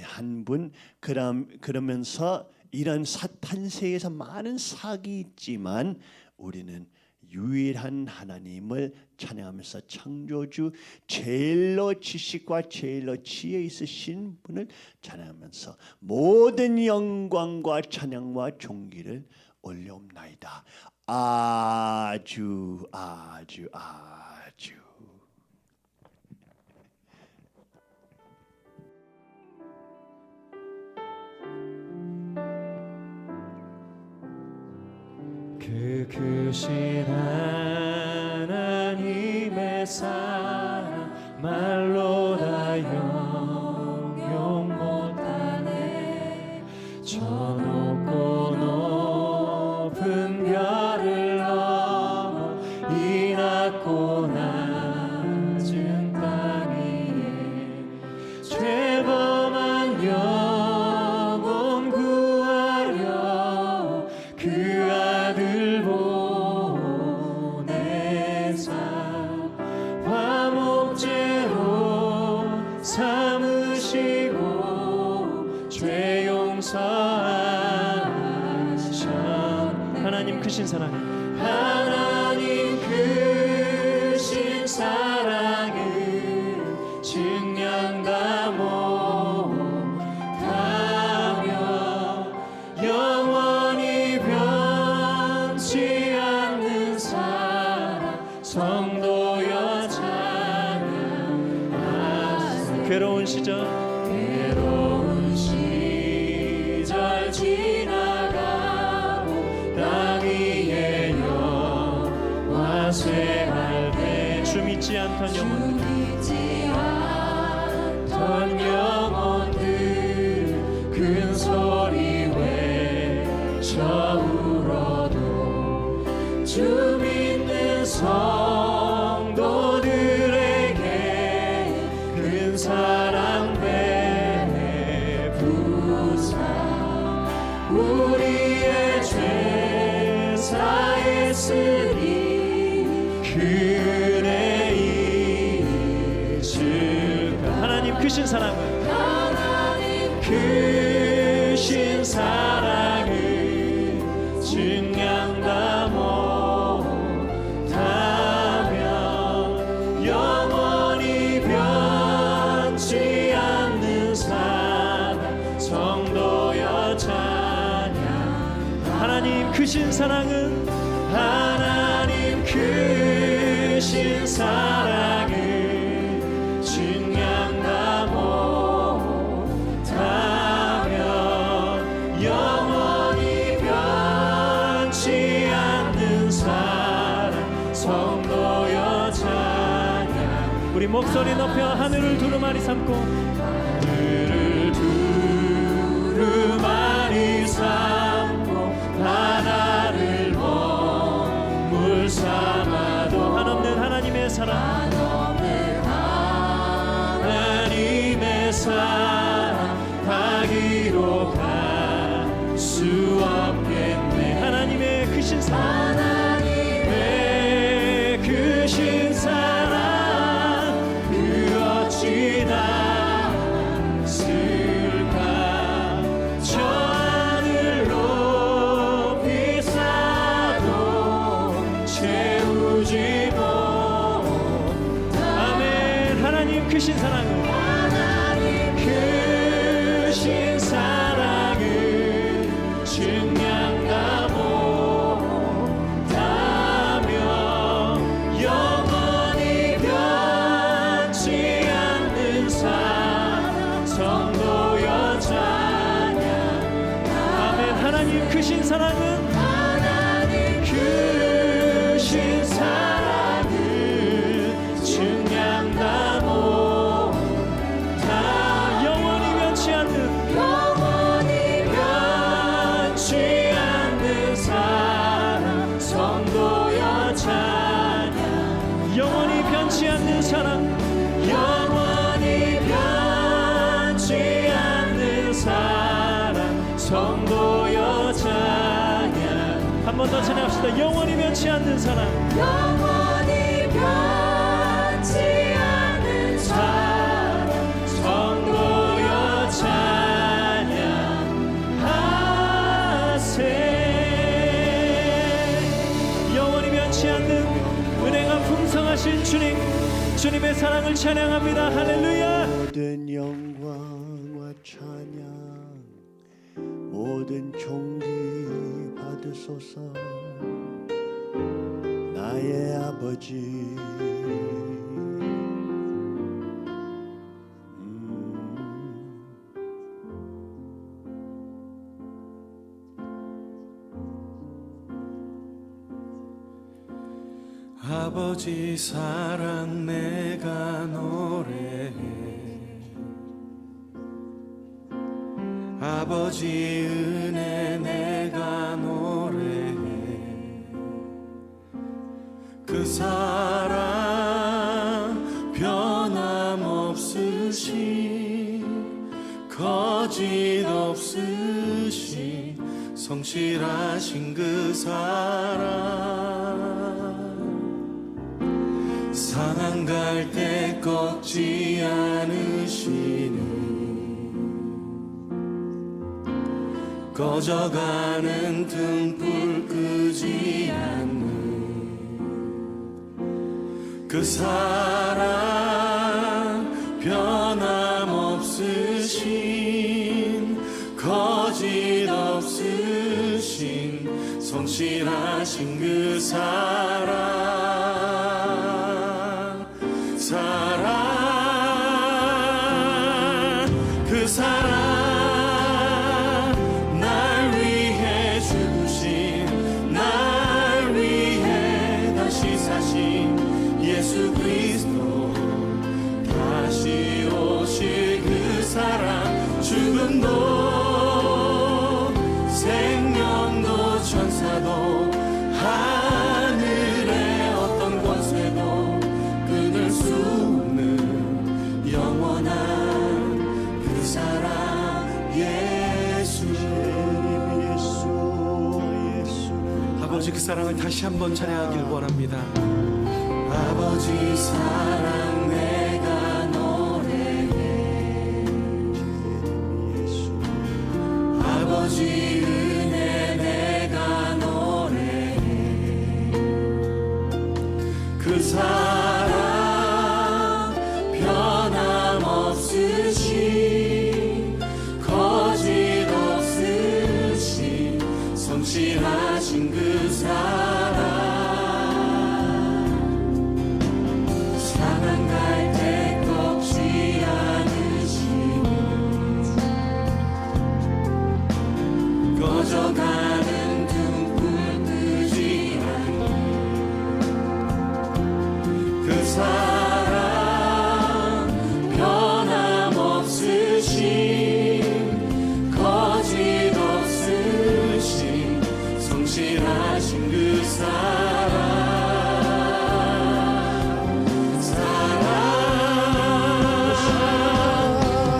한 분. 그러면서 이런 탄세에서 많은 사기 있지만 우리는 유일한 하나님을 찬양하면서 창조주 제일로 지식과 제일로 지혜 있으신 분을 찬양하면서 모든 영광과 찬양과 존귀를 올려옵나이다. 아주 아주 아주. 그 크신 하나님의 사랑 말로 다 형용 못하네. 저 높고 높은 별을 넘어 이 낮고 낮은 땅 위에 죄범한 영혼 구하려 그 아들 보내사 화목제로 삼으시고 죄 용서하셨. 하나님 크신 사랑, 하나님 크신 사랑은 증량 다 못하며 영원히 변치 않는 사랑 성도여 찬양하세. 괴로운 시절 지나가고 땅 위에 영화 생활 때 주 믿지 않던 영혼들 큰 소리 외쳐 울어도 주 믿는 성도들에게 큰 사랑 베푸사 우리의 죄 사했으니 그네 잊을까. 하나님 크신 사랑은 하나님 크신 사랑은 증량 다 못하며 영원히 변치 않는 사랑 성도여 찬양. 하나님 크신 사랑은 하나님 크신 사랑은 증량 다 못하며 영원히 변치 않는 사랑 성도여 찬양. 우리 목소리 높여 하늘을 두루마리 삼고 하늘을 두루마리 삼고 바다를 물 삼아도 한없는 하나님의 사랑, 한없는 하나님의 사랑 다 기록할 수 없겠네. 하나님의 크신 사랑, 하나님의 크신 사랑 그 어찌 닿았을까. 저 하늘 높이 쌓아도 채우지 못하네. 하나님 크신 사랑은 하나님 크신 사랑은 증량 다 못하며 영원히 변치 않는 사랑 성도여 찬양. 아멘. 하나님 크신 사랑은 하나님 크신 사랑은 증량 다 못하 영원히 변치 않는 사랑 성도여 찬양. 영원히 변치 않는 사랑 한 번 더 찬양합시다. 영원히 변치 않는 사랑. 영원히 변치 않는 사랑 성도여 찬양하세. 영원히 변치 않는 은혜가 풍성하신 주님, 주님의 사랑을 찬양합니다. 할렐루야. 모든 영광과 찬양 모든 존귀 받으소서. 나의 아버지 아버지 사랑 내가 노래해. 아버지 은혜 내가 노래해. 그 사랑 변함없으신 거짓 없으신 성실하신 그 사랑 상한 갈 때 꺾지 않으시는 꺼져가는 등불 끄지 않는 그 사랑 변함없으신 거짓 없으신 성실하신 그 사랑 그 사랑 날 위해 주신 날 위해 다시 사신 예수 그리스도 다시 오실 그 사랑 죽음도 생명도 천사도 하늘의 어떤 권세도 끊을 수 없는 영원한 그 사랑 예수. 아버지 그 사랑을 다시 한번 찬양하길 원합니다. 아버지 사랑 내가 노래해. 아버지 은혜 내가 노래해. 그 사랑 변함없으신 거짓 없으신 성실하신 그 사랑 상한 갈 때 꺾지 않으시는 꺼져가는 등불 끄지 않는 그 사랑 변함없으신 거짓 없으신 성실하신 그 사랑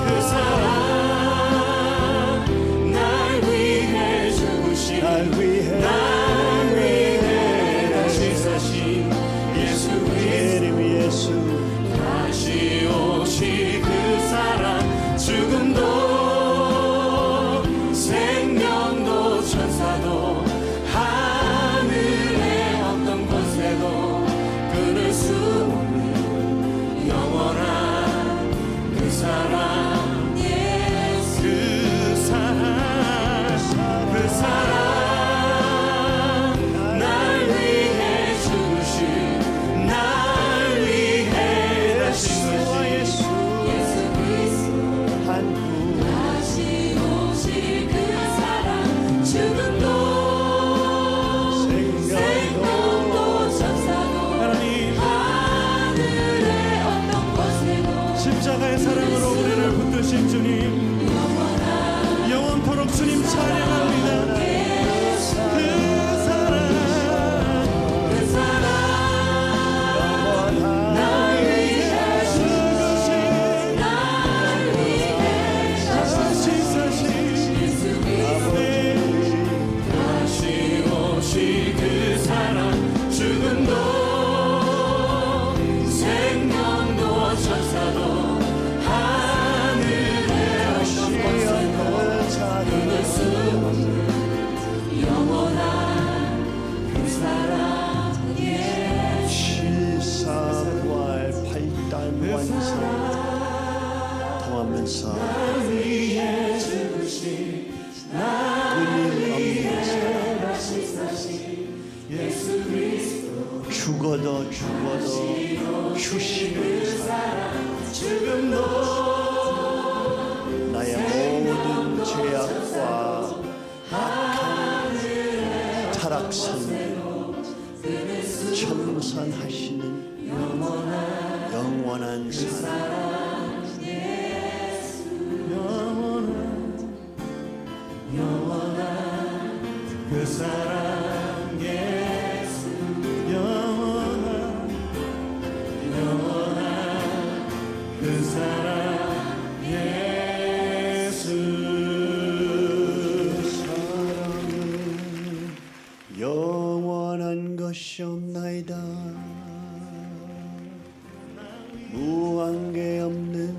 그 사랑 날 위해 죽으신 날 위해 다시 사신 예수 그리스도 다시 오실 그 사랑 죽음도 생명도 천사도 하늘의 어떤 없이 그 사랑 죽음도 생명도 천사도 하늘에 어떤 것은 끊을 수 없는 영원한 그 사랑 실사부활 8단 완성 통하면서 위해 죽으신 끊임 예수 그리스도 죽어도 주시는 죽음도 나의 모든 죄악과 악한 타락선을 청산하시는 영원한 사랑 영원한 그 사랑 예수 영원한 그 사랑 예수 사랑은 영원한 것이 없나이다 무한계 없는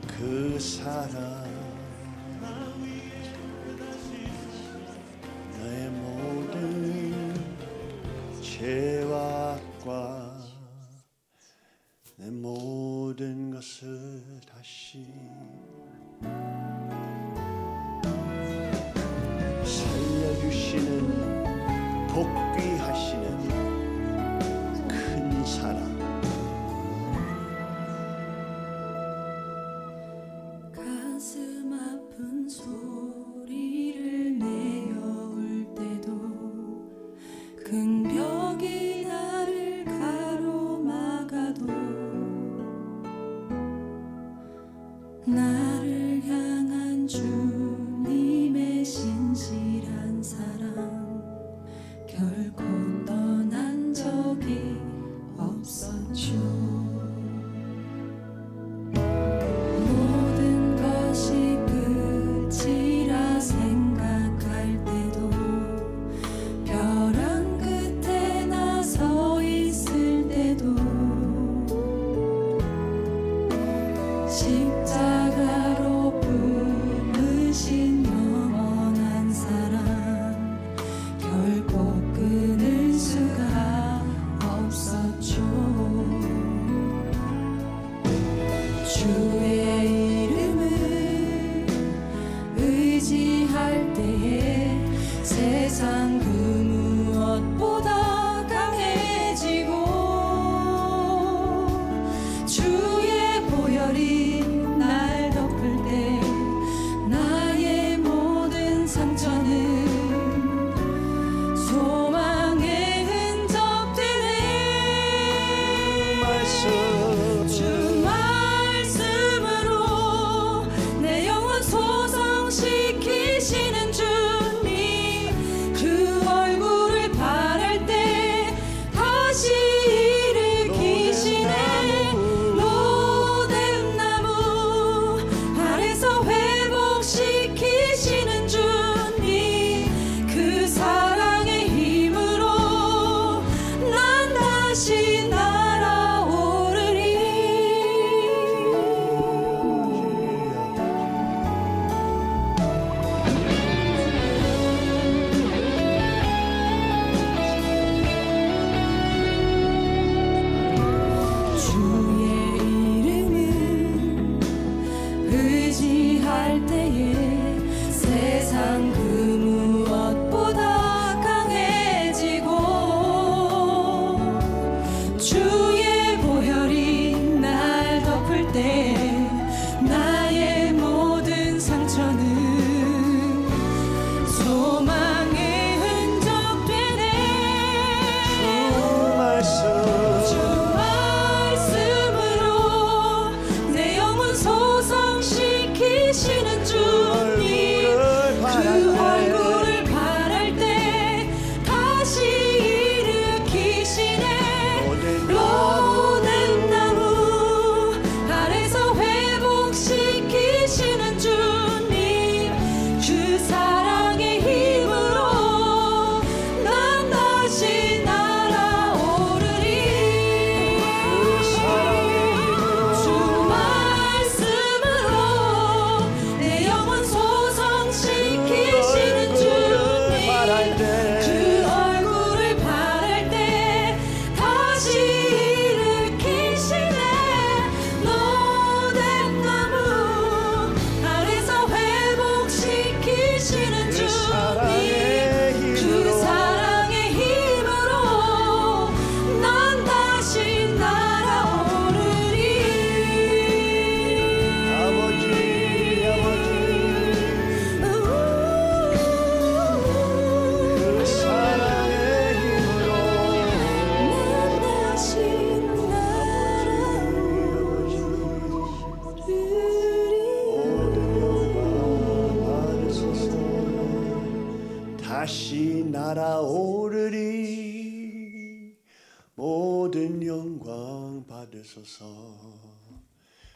그 사랑 나의 모든 죄와 악과 내 모든 것을 다시 살려주시는 복귀하시는 큰 사랑 가슴 아픈 소리를 내어올 때도 큰 벽이 나를 가로막아도 나를 향한 주님의 신실한 사랑 결코 떠난 적이 없었죠. 모든 것이 끝이라 생각할 때도 벼랑 끝에 나 서 있을 때도 십자가로 품으신 영원한 사랑 결코 끊을 수가 없었죠. 주의 이름을 의지할 때에 세상 그 무엇보다 강해지고 주의 보혈이 날 덮을 때 나의 모든 상처는 소망의 흔적 되네. 주 말씀으로 내 영혼 소성시키시는 주님 그 얼굴을 바라 날아오르리 모든 영광 받으소서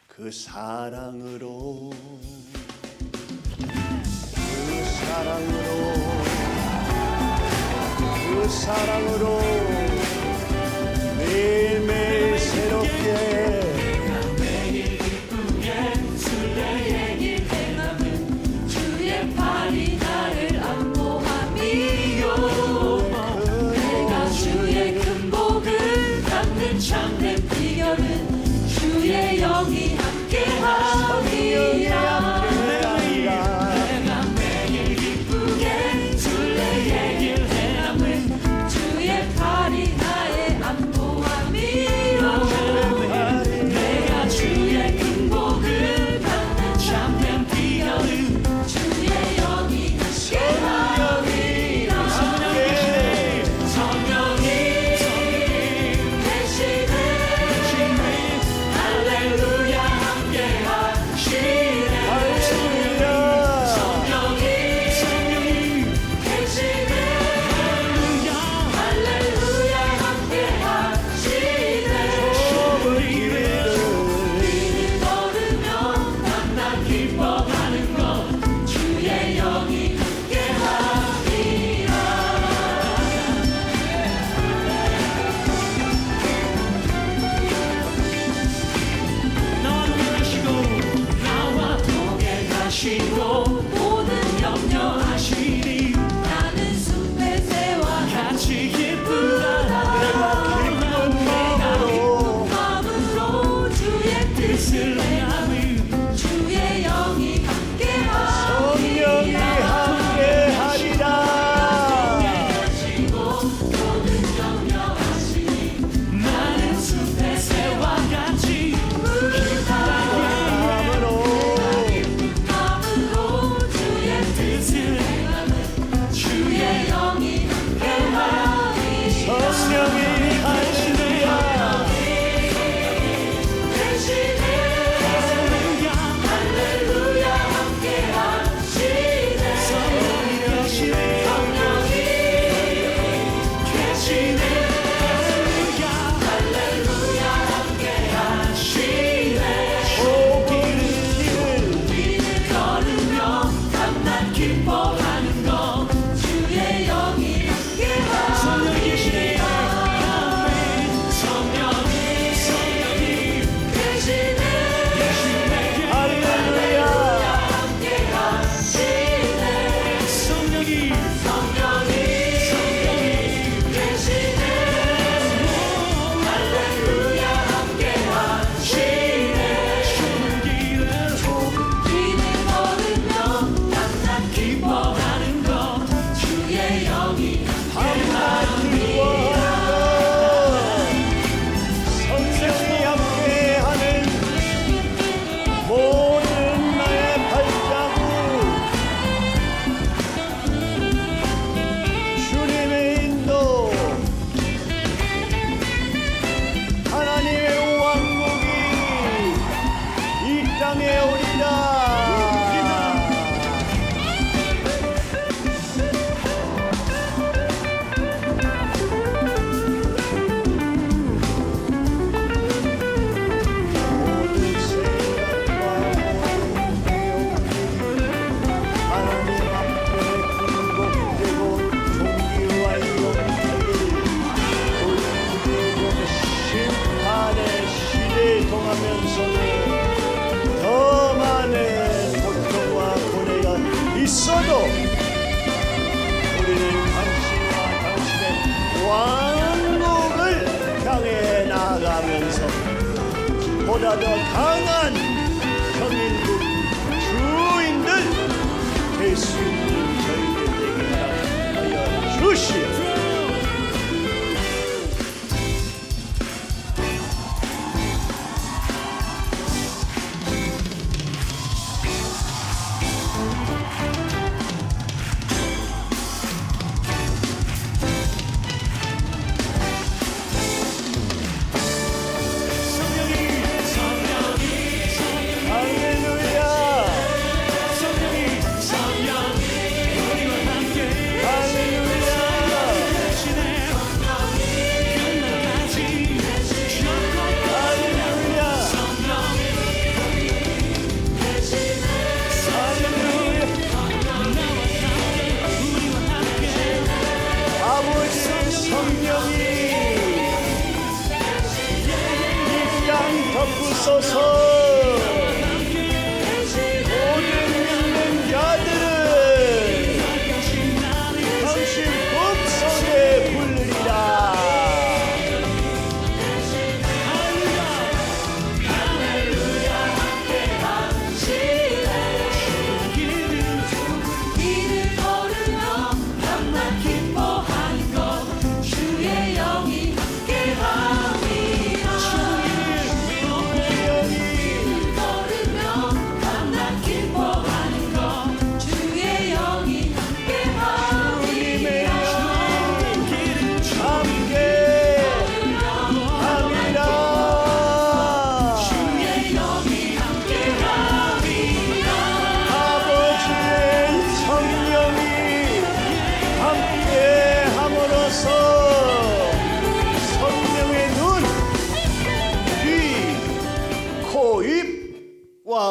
그 사랑으로 그 사랑으로 매일매일 새롭게 매일 기쁘게 주의 얘길 행함은 주의 팔이 나를 안보함이요 내가 주의 큰 복을 갖는 참된 비결은 주의 영이 함께하리라 내가 매일 기쁘게 주의 얘길 행함은 주의 팔이 나의 안보함이요 내가 주의 큰 복을 받는 참된 비결은 주의 영이 함께하리라 성령이 대신에 할렐루야 함께하시네 성령이 대신에 할렐루야 함께하시네 이를 걸으며 난 기뻐하는 것 주의 영이 함께하리라 나와 동행하시고 모든 염려하시니 나는 숲의 새와 같이 기쁘다 내가 기쁜 마음으로 주의 뜻을 행하는 주의 영이 성령이 함께하리라 동행하시고 모든 염려하시니 나는 숲의 새와 같이 마음으로 주의 뜻을 행하는 주의 영이 함께하리 성령이 하시리라 대신에 할렐루야 함께하시네 성령이 계시네 할렐루야 함께하시네 길을 걸으며 감난 기뻐하는 것 주의 영이 함께하시네 성령이 계시네 성령이 계시네 할렐루야 함께하시네 성령이 계시네 할렐루야 함께하시네 길을 걸으며 감난 기뻐하는 것 주의 영이 함께하리라 성령이 함께하는 모든 나의 발자국 주님의 인도 하나님의 왕국이 이 땅에 오리라 모든 생각과 모든 내용들이 하나님 앞에 굴복되고 존귀와 영광을 돌리고 심판의 시대에 동하면서도 더 많은 고통과 고뇌가 있어도 우리는 당신과 당신의 왕국을 향해 나아가면서 보다 더 강한 형인들 주인들 될 수 있는 저희들 되게 하여 주시오. 할렐루야 주옵소서. 모든 믿는 자들은 당신 음성에 부르리라.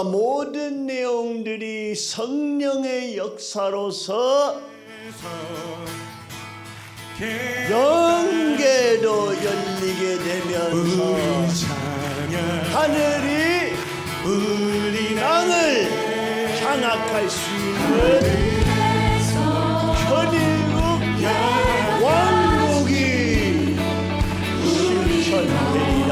모든 내용들이 성령의 역사로서 영계로 열리게 되면서 하늘이 땅을 장악할 수 있는 천일국 왕국이 실천되리라.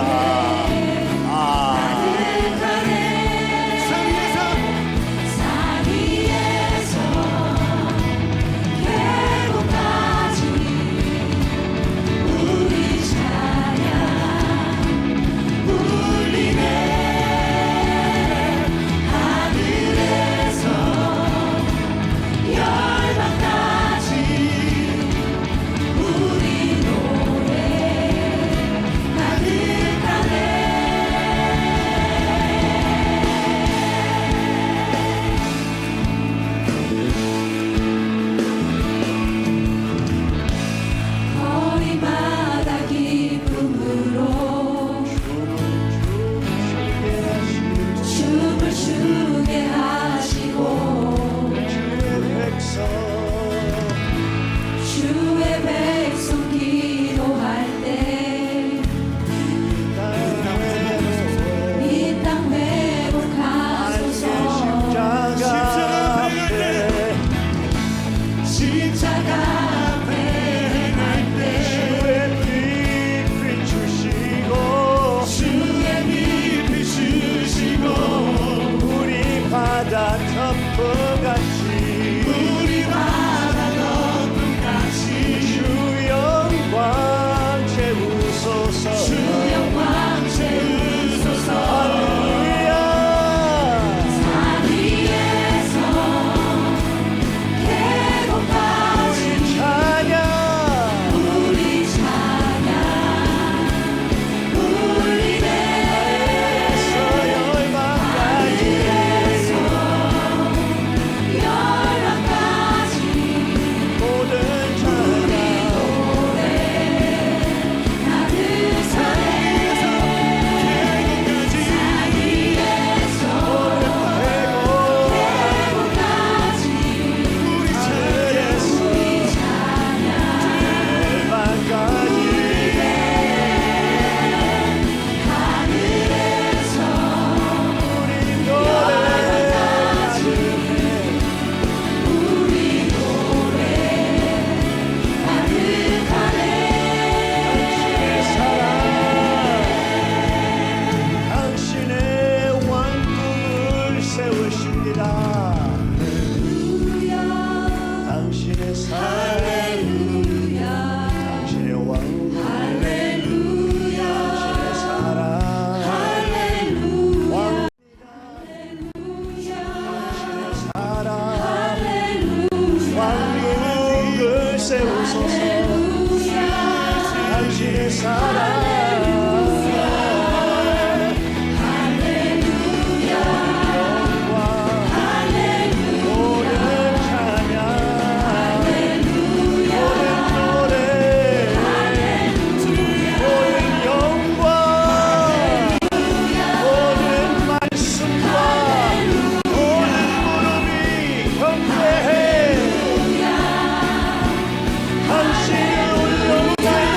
당신을 올려드리라.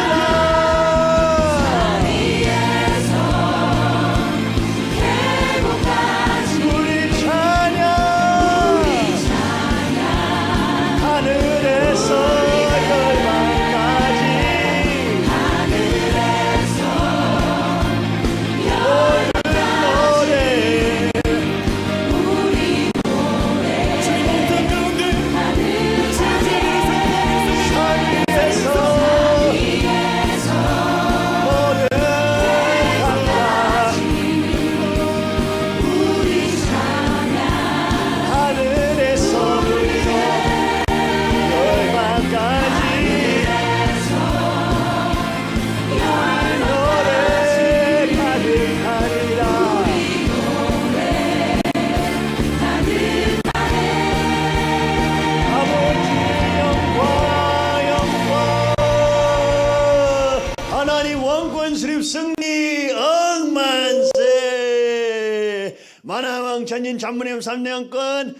승리 억만세. 만화왕 천진 전문임 3년권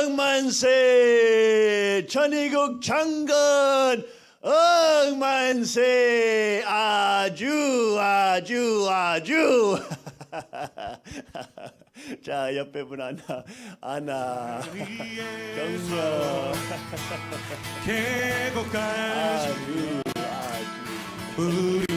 억만세. 천의국 장건 억만세. 아주 아주 아주. 자, 옆에 분 아나 경서 계곡까지 아주 우리